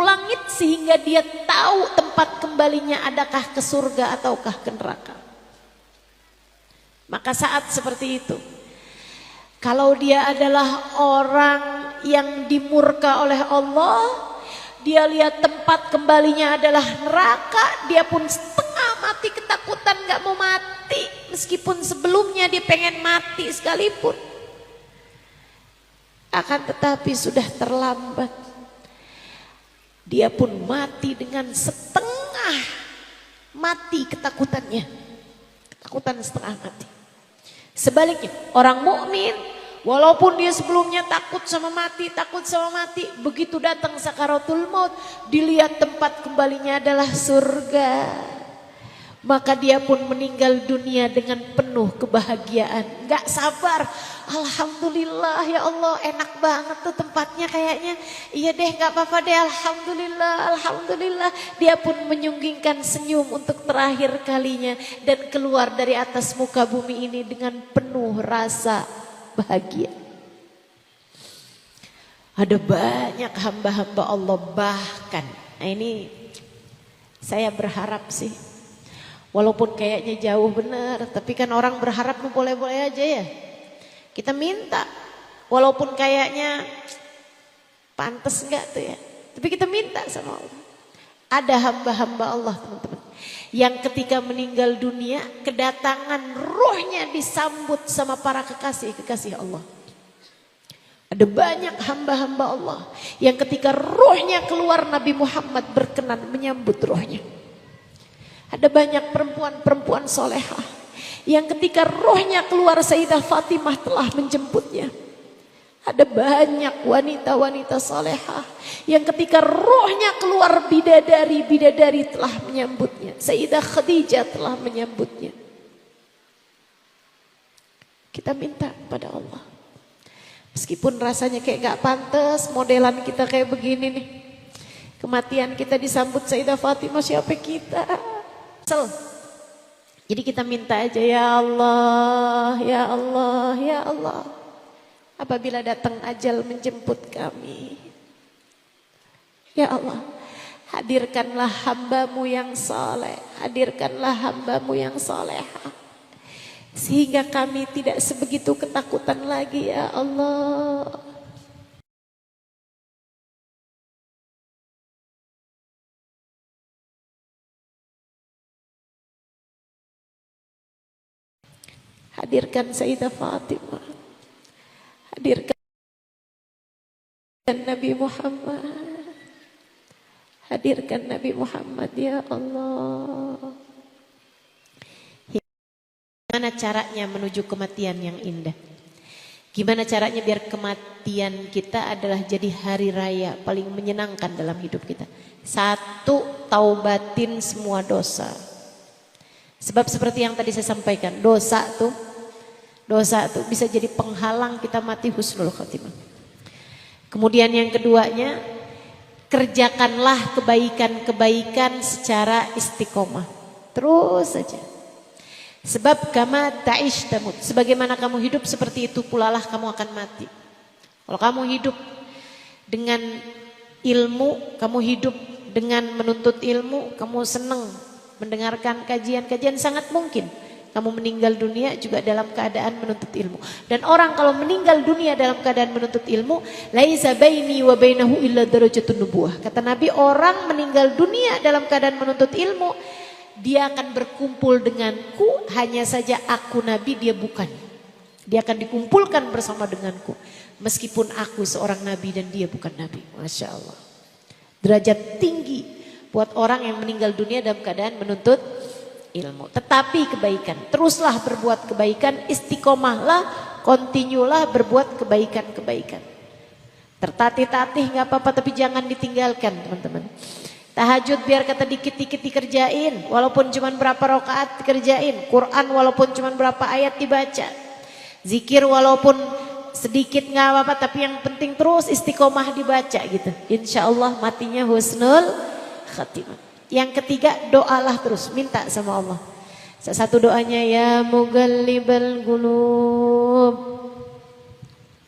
langit sehingga dia tahu tempat kembalinya adakah ke surga ataukah ke neraka. Maka saat seperti itu, kalau dia adalah orang yang dimurka oleh Allah, dia lihat tempat kembalinya adalah neraka, dia pun setengah mati ketakutan, gak mau mati. Meskipun sebelumnya dia pengen mati sekalipun. Akan tetapi sudah terlambat. Dia pun mati dengan setengah mati ketakutannya. ketakutan setengah mati. Sebaliknya, orang mukmin walaupun dia sebelumnya takut sama mati, begitu datang sakaratul maut, dilihat tempat kembalinya adalah surga. Maka dia pun meninggal dunia dengan penuh kebahagiaan. Gak sabar. Alhamdulillah ya Allah, enak banget tuh tempatnya kayaknya. Iya deh, gak apa-apa deh, alhamdulillah, alhamdulillah. Dia pun menyunggingkan senyum untuk terakhir kalinya dan keluar dari atas muka bumi ini dengan penuh rasa bahagia. Ada banyak hamba-hamba Allah bahkan. Nah ini saya berharap sih, walaupun kayaknya jauh benar, tapi kan orang berharap boleh-boleh aja ya. Kita minta, walaupun kayaknya pantas enggak tuh ya, tapi kita minta sama Allah. Ada hamba-hamba Allah teman-teman, yang ketika meninggal dunia, kedatangan ruhnya disambut sama para kekasih-kekasih Allah. Ada banyak hamba-hamba Allah yang ketika ruhnya keluar, Nabi Muhammad berkenan menyambut ruhnya. Ada banyak perempuan-perempuan solehah yang ketika rohnya keluar, Sayyidah Fatimah telah menjemputnya. Ada banyak wanita-wanita solehah yang ketika rohnya keluar, bidadari-bidadari telah menyambutnya. Sayyidah Khadijah telah menyambutnya. Kita minta kepada Allah, meskipun rasanya kayak gak pantas, modelan kita kayak begini nih, kematian kita disambut Sayyidah Fatimah, siapa kita? Jadi kita minta aja, ya Allah, ya Allah, ya Allah. Apabila datang ajal menjemput kami, ya Allah, hadirkanlah hambamu yang saleh, hadirkanlah hambamu yang salehah, sehingga kami tidak sebegitu ketakutan lagi, ya Allah. Hadirkan Sayyidah Fatimah, hadirkan Nabi Muhammad, hadirkan Nabi Muhammad, ya Allah. Gimana caranya menuju kematian yang indah? Gimana caranya biar kematian kita adalah jadi hari raya paling menyenangkan dalam hidup kita? Satu, taubatin semua dosa. Sebab seperti yang tadi saya sampaikan, dosa tuh bisa jadi penghalang kita mati husnul khotimah. Kemudian yang keduanya, kerjakanlah kebaikan-kebaikan secara istiqomah. Terus saja. Sebab kama ta'ish tamut, sebagaimana kamu hidup seperti itu pula lah kamu akan mati. Kalau kamu hidup dengan ilmu, kamu hidup dengan menuntut ilmu, kamu senang mendengarkan kajian-kajian, sangat mungkin kamu meninggal dunia juga dalam keadaan menuntut ilmu. Dan orang kalau meninggal dunia dalam keadaan menuntut ilmu, laisa baini wa bainahu illa darajatun nubuwah. Kata Nabi, orang meninggal dunia dalam keadaan menuntut ilmu, dia akan berkumpul denganku, hanya saja aku Nabi, dia bukan. Dia akan dikumpulkan bersama denganku, meskipun aku seorang Nabi dan dia bukan Nabi. Masya Allah. Derajat tinggi buat orang yang meninggal dunia dalam keadaan menuntut ilmu. Tetapi kebaikan, teruslah berbuat kebaikan, istiqomahlah, kontinulah berbuat kebaikan-kebaikan. Tertatih-tatih gak apa-apa, tapi jangan ditinggalkan teman-teman. Tahajud biar kata dikit-dikit dikerjain, walaupun cuma berapa rakaat dikerjain. Quran walaupun cuma berapa ayat dibaca. Zikir walaupun sedikit gak apa-apa, tapi yang penting terus istiqomah dibaca gitu. Insya Allah matinya husnul khatimah. Yang ketiga, doalah terus, minta sama Allah. Salah satu doanya, ya mugallibal qulub,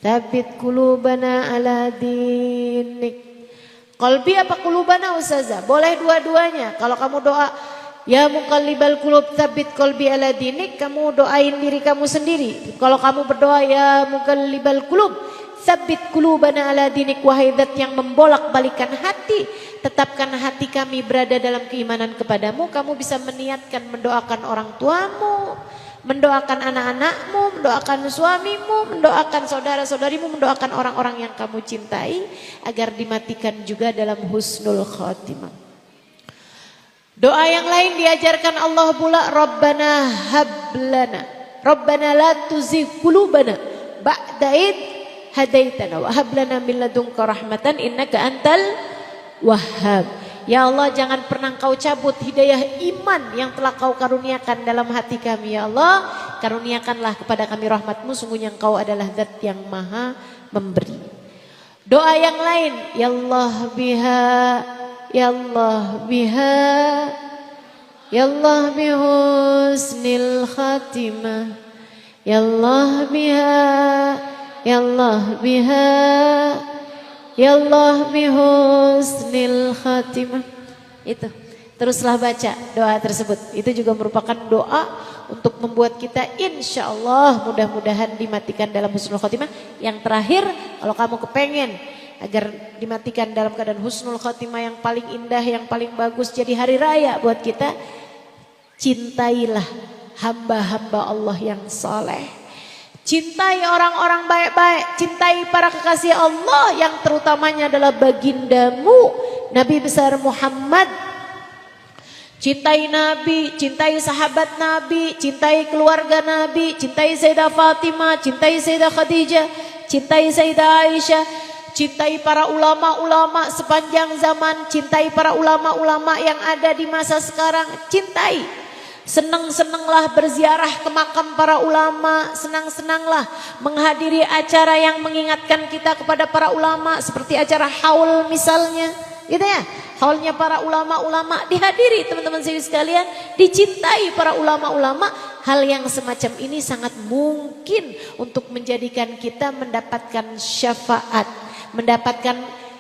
tsabbit qulubana ala dinik. Qalbi apa qulubana ustazah? Boleh dua-duanya. Kalau kamu doa ya muqallibal qulub tsabbit qalbi ala dinik, kamu doain diri kamu sendiri. Kalau kamu berdoa ya muqallibal qulub tsabbit qulubana ala dinik, wahai zat yang membolak-balikan hati, tetapkan hati kami berada dalam keimanan kepadamu. Kamu bisa meniatkan mendoakan orang tuamu, mendoakan anak-anakmu, mendoakan suamimu, mendoakan saudara-saudarimu, mendoakan orang-orang yang kamu cintai agar dimatikan juga dalam husnul khatimah. Doa yang lain diajarkan Allah pula, Rabbana hablana, Rabbana la tuzigh qulubana ba'da id hadaitana wa hab lana min ladunka rahmatan innaka antal wahhab. Ya Allah, jangan pernah Kau cabut hidayah iman yang telah Kau karuniakan dalam hati kami. Ya Allah, karuniakanlah kepada kami rahmat-Mu, sungguhnya Engkau adalah zat yang maha memberi. Doa yang lain, ya Allah biha, ya Allah biha, ya Allah bihusnil khatimah, ya Allah biha, ya Allah biha, ya Allah bihusnil khatimah. Itu teruslah baca doa tersebut. Itu juga merupakan doa untuk membuat kita insya Allah mudah-mudahan dimatikan dalam husnul khotimah. Yang terakhir, kalau kamu kepengen agar dimatikan dalam keadaan husnul khotimah yang paling indah, yang paling bagus, jadi hari raya buat kita, cintailah hamba-hamba Allah yang soleh. Cintai orang-orang baik-baik, cintai para kekasih Allah yang terutamanya adalah bagindamu Nabi besar Muhammad. Cintai Nabi, cintai sahabat Nabi, cintai keluarga Nabi, cintai Sayyidah Fatimah, cintai Sayyidah Khadijah, cintai Sayyidah Aisyah, cintai para ulama-ulama sepanjang zaman, cintai para ulama-ulama yang ada di masa sekarang, cintai. Senang-senanglah berziarah ke makam para ulama, senang-senanglah menghadiri acara yang mengingatkan kita kepada para ulama seperti acara haul misalnya, gitu ya. Haulnya para ulama-ulama dihadiri teman-teman sekalian, dicintai para ulama-ulama. Hal yang semacam ini sangat mungkin untuk menjadikan kita mendapatkan syafaat, mendapatkan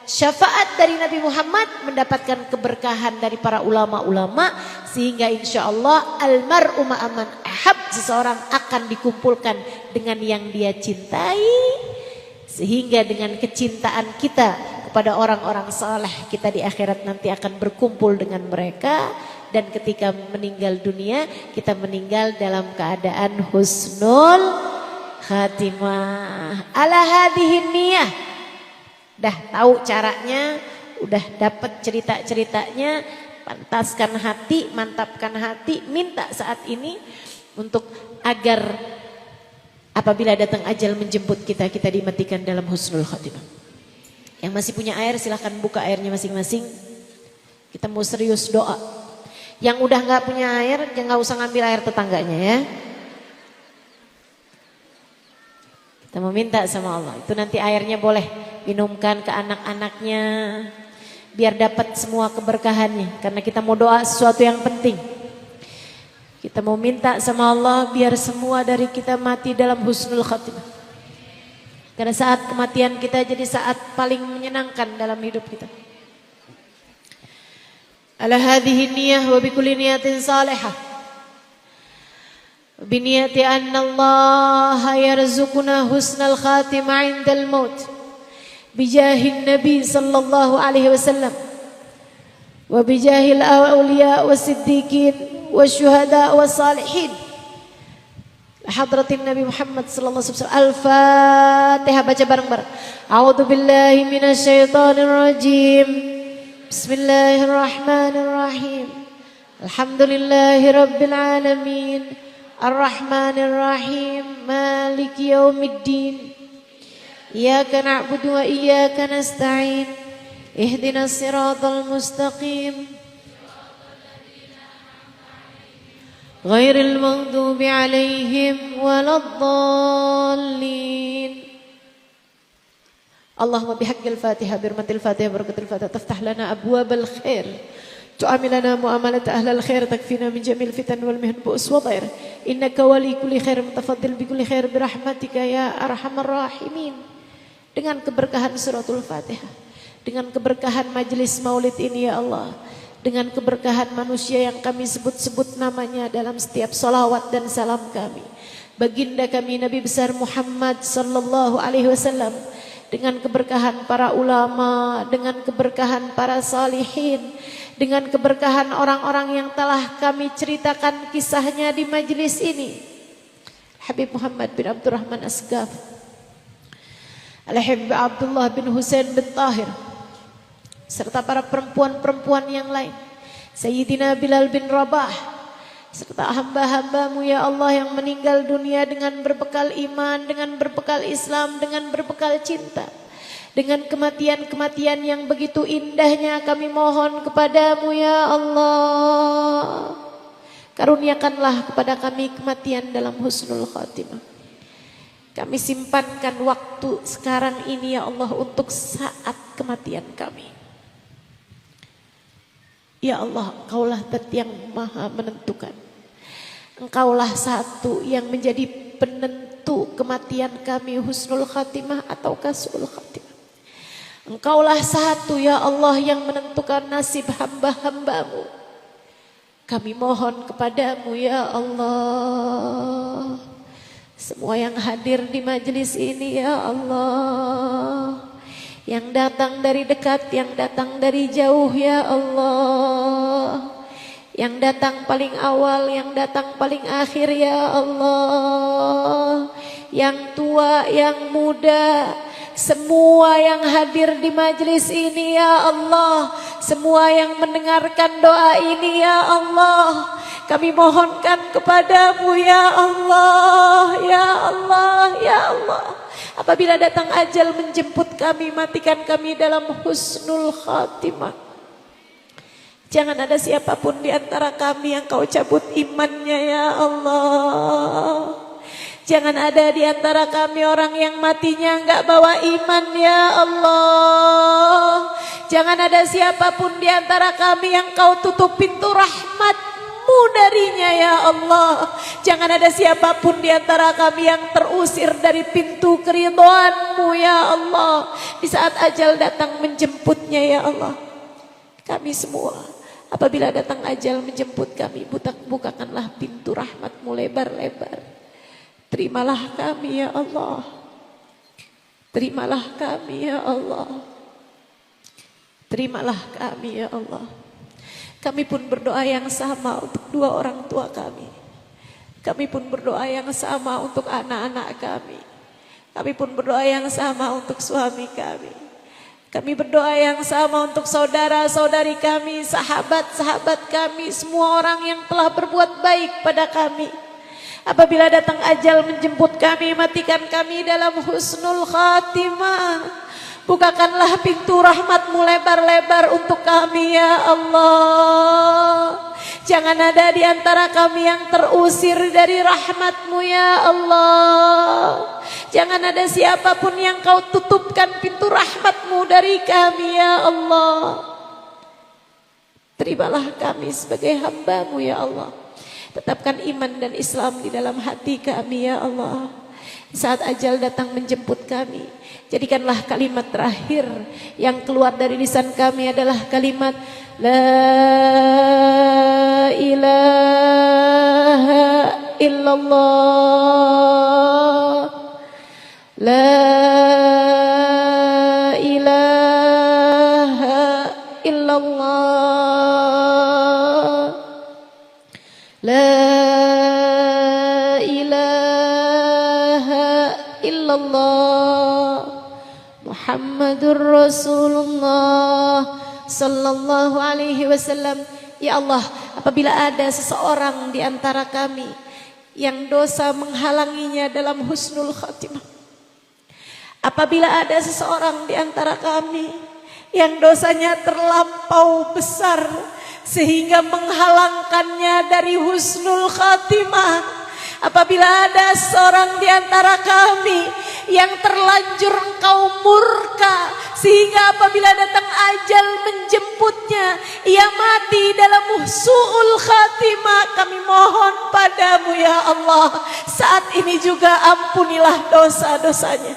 syafaat dari Nabi Muhammad, mendapatkan keberkahan dari para ulama-ulama, sehingga insya Allah almar'u ma'aman ahab, seseorang akan dikumpulkan dengan yang dia cintai, sehingga dengan kecintaan kita kepada orang-orang saleh, kita di akhirat nanti akan berkumpul dengan mereka, dan ketika meninggal dunia kita meninggal dalam keadaan husnul khatimah. Ala hadhihi niyah. Dah tahu caranya, udah dapat cerita-ceritanya, pantaskan hati, mantapkan hati, minta saat ini untuk agar apabila datang ajal menjemput kita, kita dimatikan dalam husnul khatimah. Yang masih punya air silahkan buka airnya masing-masing. Kita mau serius doa. Yang udah nggak punya air, jangan usah ngambil air tetangganya ya. Kita mau minta sama Allah, itu nanti airnya boleh minumkan ke anak-anaknya, biar dapat semua keberkahannya. Karena kita mau doa sesuatu yang penting. Kita mau minta sama Allah biar semua dari kita mati dalam husnul khatimah. Karena saat kematian kita jadi saat paling menyenangkan dalam hidup kita. Ala hadhihi niyah wa bikulli niyatin salihah. Biniyati anna Allah yarzuquna husnal khatimah indal maut. Bijahin Nabi sallallahu alaihi wasallam. Wa bijahil awliya wa siddiqin wa syuhada wa salihin. Hadratin Nabi Muhammad sallallahu alaihi wasallam. Al-Fatihah, baca bareng-bareng. A'udzu billahi minasyaitonir rajim. Bismillahirrahmanirrahim. Alhamdulillahi rabbil alamin. Arrahmanir rahim. Maliki yaumiddin. Iyyaka na'budu wa iyyaka nasta'in. Ihdinas siratal mustaqim. Ghairil maghdubi alaihim waladdallin. Allahumma bihaqqil Fatihah, birmatil Fatihah, barakatil Fatihah, taftah lana abwabal khair, tu'amilana mu'amalat ahlal khair, takfina min jamil fitan wal mihan bu'us wa dhair. Innaka wali kulli khair, mutafaddil bi kulli khair birahmatika ya arhamar rahimin. Dengan keberkahan suratul Fatihah, dengan keberkahan majlis maulid ini ya Allah, dengan keberkahan manusia yang kami sebut-sebut namanya dalam setiap salawat dan salam kami, baginda kami Nabi besar Muhammad sallallahu alaihi wasallam, dengan keberkahan para ulama, dengan keberkahan para salihin, dengan keberkahan orang-orang yang telah kami ceritakan kisahnya di majlis ini. Habib Muhammad bin Abdurrahman Asgaf, Al-Habib Abdullah bin Husain bin Tahir, serta para perempuan-perempuan yang lain Sayyidina Bilal bin Rabah, serta hamba-hambamu ya Allah yang meninggal dunia dengan berbekal iman, dengan berbekal Islam, dengan berbekal cinta. Dengan kematian-kematian yang begitu indahnya kami mohon kepadamu ya Allah. Karuniakanlah kepada kami kematian dalam husnul khatimah. Kami simpankan waktu sekarang ini ya Allah untuk saat kematian kami. Ya Allah, Engkaulah Zat yang maha menentukan. Engkaulah satu yang menjadi penentu kematian kami, husnul khatimah atau su'ul khatimah. Engkaulah satu ya Allah yang menentukan nasib hamba-hambamu. Kami mohon kepadamu ya Allah. Semua yang hadir di majelis ini ya Allah, yang datang dari dekat, yang datang dari jauh ya Allah, yang datang paling awal, yang datang paling akhir ya Allah, yang tua, yang muda, semua yang hadir di majelis ini ya Allah, semua yang mendengarkan doa ini ya Allah, kami mohonkan kepadamu ya Allah, ya Allah, ya Allah. Apabila datang ajal menjemput kami, matikan kami dalam husnul khatimah. Jangan ada siapapun di antara kami yang kau cabut imannya ya Allah. Jangan ada di antara kami orang yang matinya enggak bawa iman ya Allah. Jangan ada siapapun di antara kami yang kau tutup pintu rahmat-Mu darinya ya Allah. Jangan ada siapapun di antara kami yang terusir dari pintu keridhaan-Mu ya Allah. Di saat ajal datang menjemputnya ya Allah. Kami semua apabila datang ajal menjemput kami, bukakanlah pintu rahmat-Mu lebar-lebar. Terimalah kami ya Allah. Terimalah kami ya Allah. Terimalah kami ya Allah. Kami pun berdoa yang sama untuk dua orang tua kami. Kami pun berdoa yang sama untuk anak-anak kami. Kami pun berdoa yang sama untuk suami kami. Kami berdoa yang sama untuk saudara-saudari kami, sahabat-sahabat kami, semua orang yang telah berbuat baik pada kami. Apabila datang ajal menjemput kami, matikan kami dalam husnul khatimah. Bukakanlah pintu rahmat-Mu lebar-lebar untuk kami ya Allah. Jangan ada di antara kami yang terusir dari rahmat-Mu ya Allah. Jangan ada siapapun yang kau tutupkan pintu rahmat-Mu dari kami ya Allah. Terimalah kami sebagai hamba-Mu ya Allah. Tetapkan iman dan Islam di dalam hati kami ya Allah. Saat ajal datang menjemput kami, jadikanlah kalimat terakhir yang keluar dari lisan kami adalah kalimat La ilaha illallah, La ilaha illallah, La ilaha illallah, Muhammadur Rasulullah sallallahu alaihi wasallam. Ya Allah, apabila ada seseorang di antara kami yang dosa menghalanginya dalam husnul khatimah, apabila ada seseorang di antara kami yang dosanya terlampau besar sehingga menghalangkannya dari husnul khatimah, apabila ada seorang di antara kami yang terlanjur Engkau murka sehingga apabila datang ajal menjemputnya ia mati dalam su'ul khatimah, kami mohon padamu ya Allah, saat ini juga ampunilah dosa-dosanya.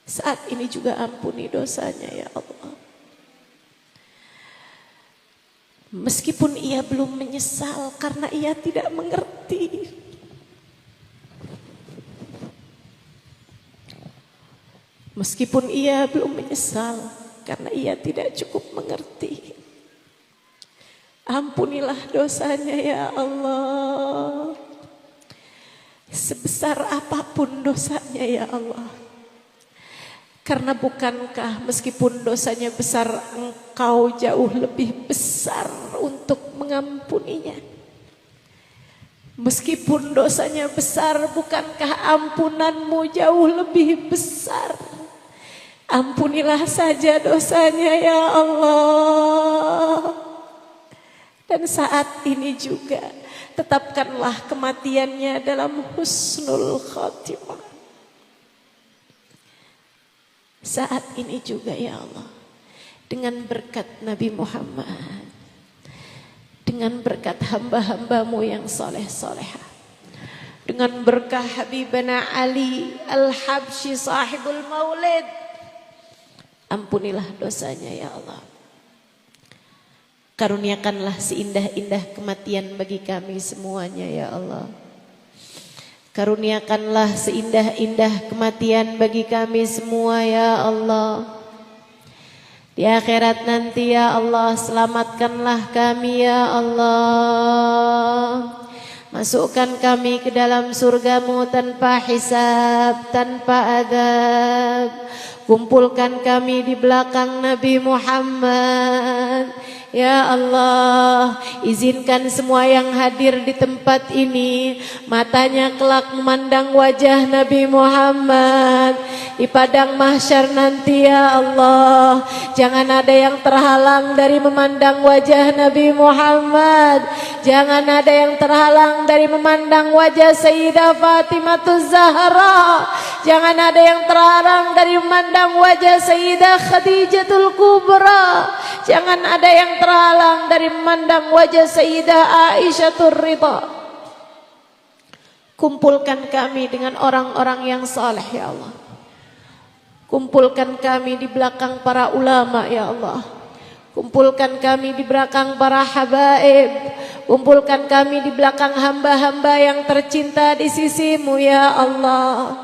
Saat ini juga ampuni dosanya ya Allah. Meskipun ia belum menyesal karena ia tidak mengerti. Meskipun ia belum menyesal karena ia tidak cukup mengerti. Ampunilah dosanya ya Allah. Sebesar apapun dosanya ya Allah. Karena bukankah meskipun dosanya besar, engkau jauh lebih besar untuk mengampuninya? Meskipun dosanya besar, bukankah ampunanmu jauh lebih besar? Ampunilah saja dosanya ya Allah. Dan saat ini juga tetapkanlah kematiannya dalam husnul khatimah. Saat ini juga ya Allah, dengan berkat Nabi Muhammad, dengan berkat hamba-hambamu yang soleh-solehah, dengan berkah Habibana Ali Al-Habsyi sahibul maulid, ampunilah dosanya ya Allah. Karuniakanlah seindah-indah kematian bagi kami semuanya ya Allah. Karuniakanlah seindah-indah kematian bagi kami semua ya Allah. Di akhirat nanti ya Allah, selamatkanlah kami ya Allah. Masukkan kami ke dalam surgamu tanpa hisab, tanpa adab. Kumpulkan kami di belakang Nabi Muhammad. Ya Allah, izinkan semua yang hadir di tempat ini matanya kelak memandang wajah Nabi Muhammad di padang mahsyar nanti ya Allah. Jangan ada yang terhalang dari memandang wajah Nabi Muhammad. Jangan ada yang terhalang dari memandang wajah Sayyidah Fatimah Zahra. Jangan ada yang terhalang dari memandang wajah Sayyidah Khadijatul Kubra. Jangan ada yang terhalang dari memandang wajah Sayyidah Aisyatul Ridha. Kumpulkan kami dengan orang-orang yang saleh ya Allah. Kumpulkan kami di belakang para ulama ya Allah. Kumpulkan kami di belakang para habaib. Kumpulkan kami di belakang hamba-hamba yang tercinta di sisimu ya Allah.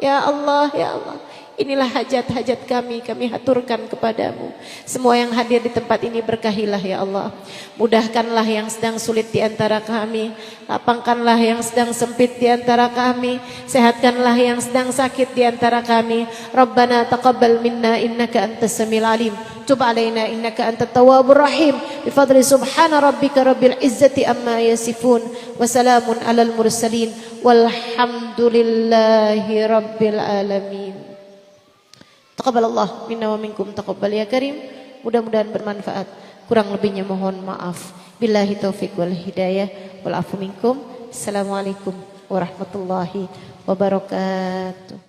Ya Allah, ya Allah. Inilah hajat-hajat kami haturkan kepadamu. Semua yang hadir di tempat ini berkahilah ya Allah. Mudahkanlah yang sedang sulit di antara kami. Lapangkanlah yang sedang sempit di antara kami. Sehatkanlah yang sedang sakit di antara kami. Rabbana taqabbal minna innaka antas samiul alim. Tub alaina innaka antat tawwabur rahim. Bifadli subhana rabbika rabbil izzati amma yasifun. Wassalamun alal mursalin. Walhamdulillahi rabbil alamin. Taqabbalallah minna wa minkum taqabbal ya karim. Mudah-mudahan bermanfaat. Kurang lebihnya mohon maaf. Billahi taufiq wal hidayah wal afu minkum. Assalamualaikum warahmatullahi wabarakatuh.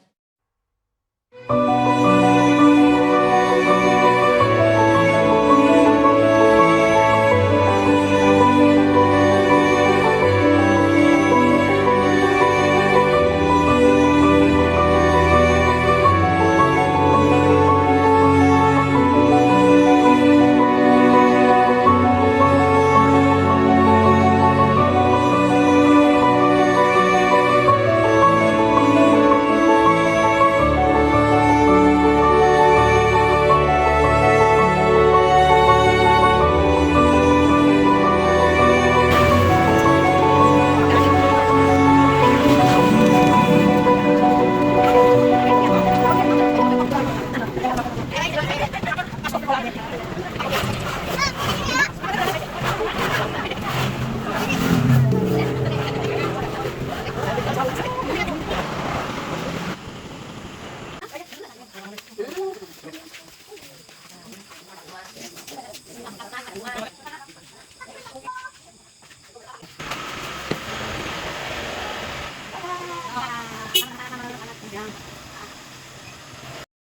Yeah.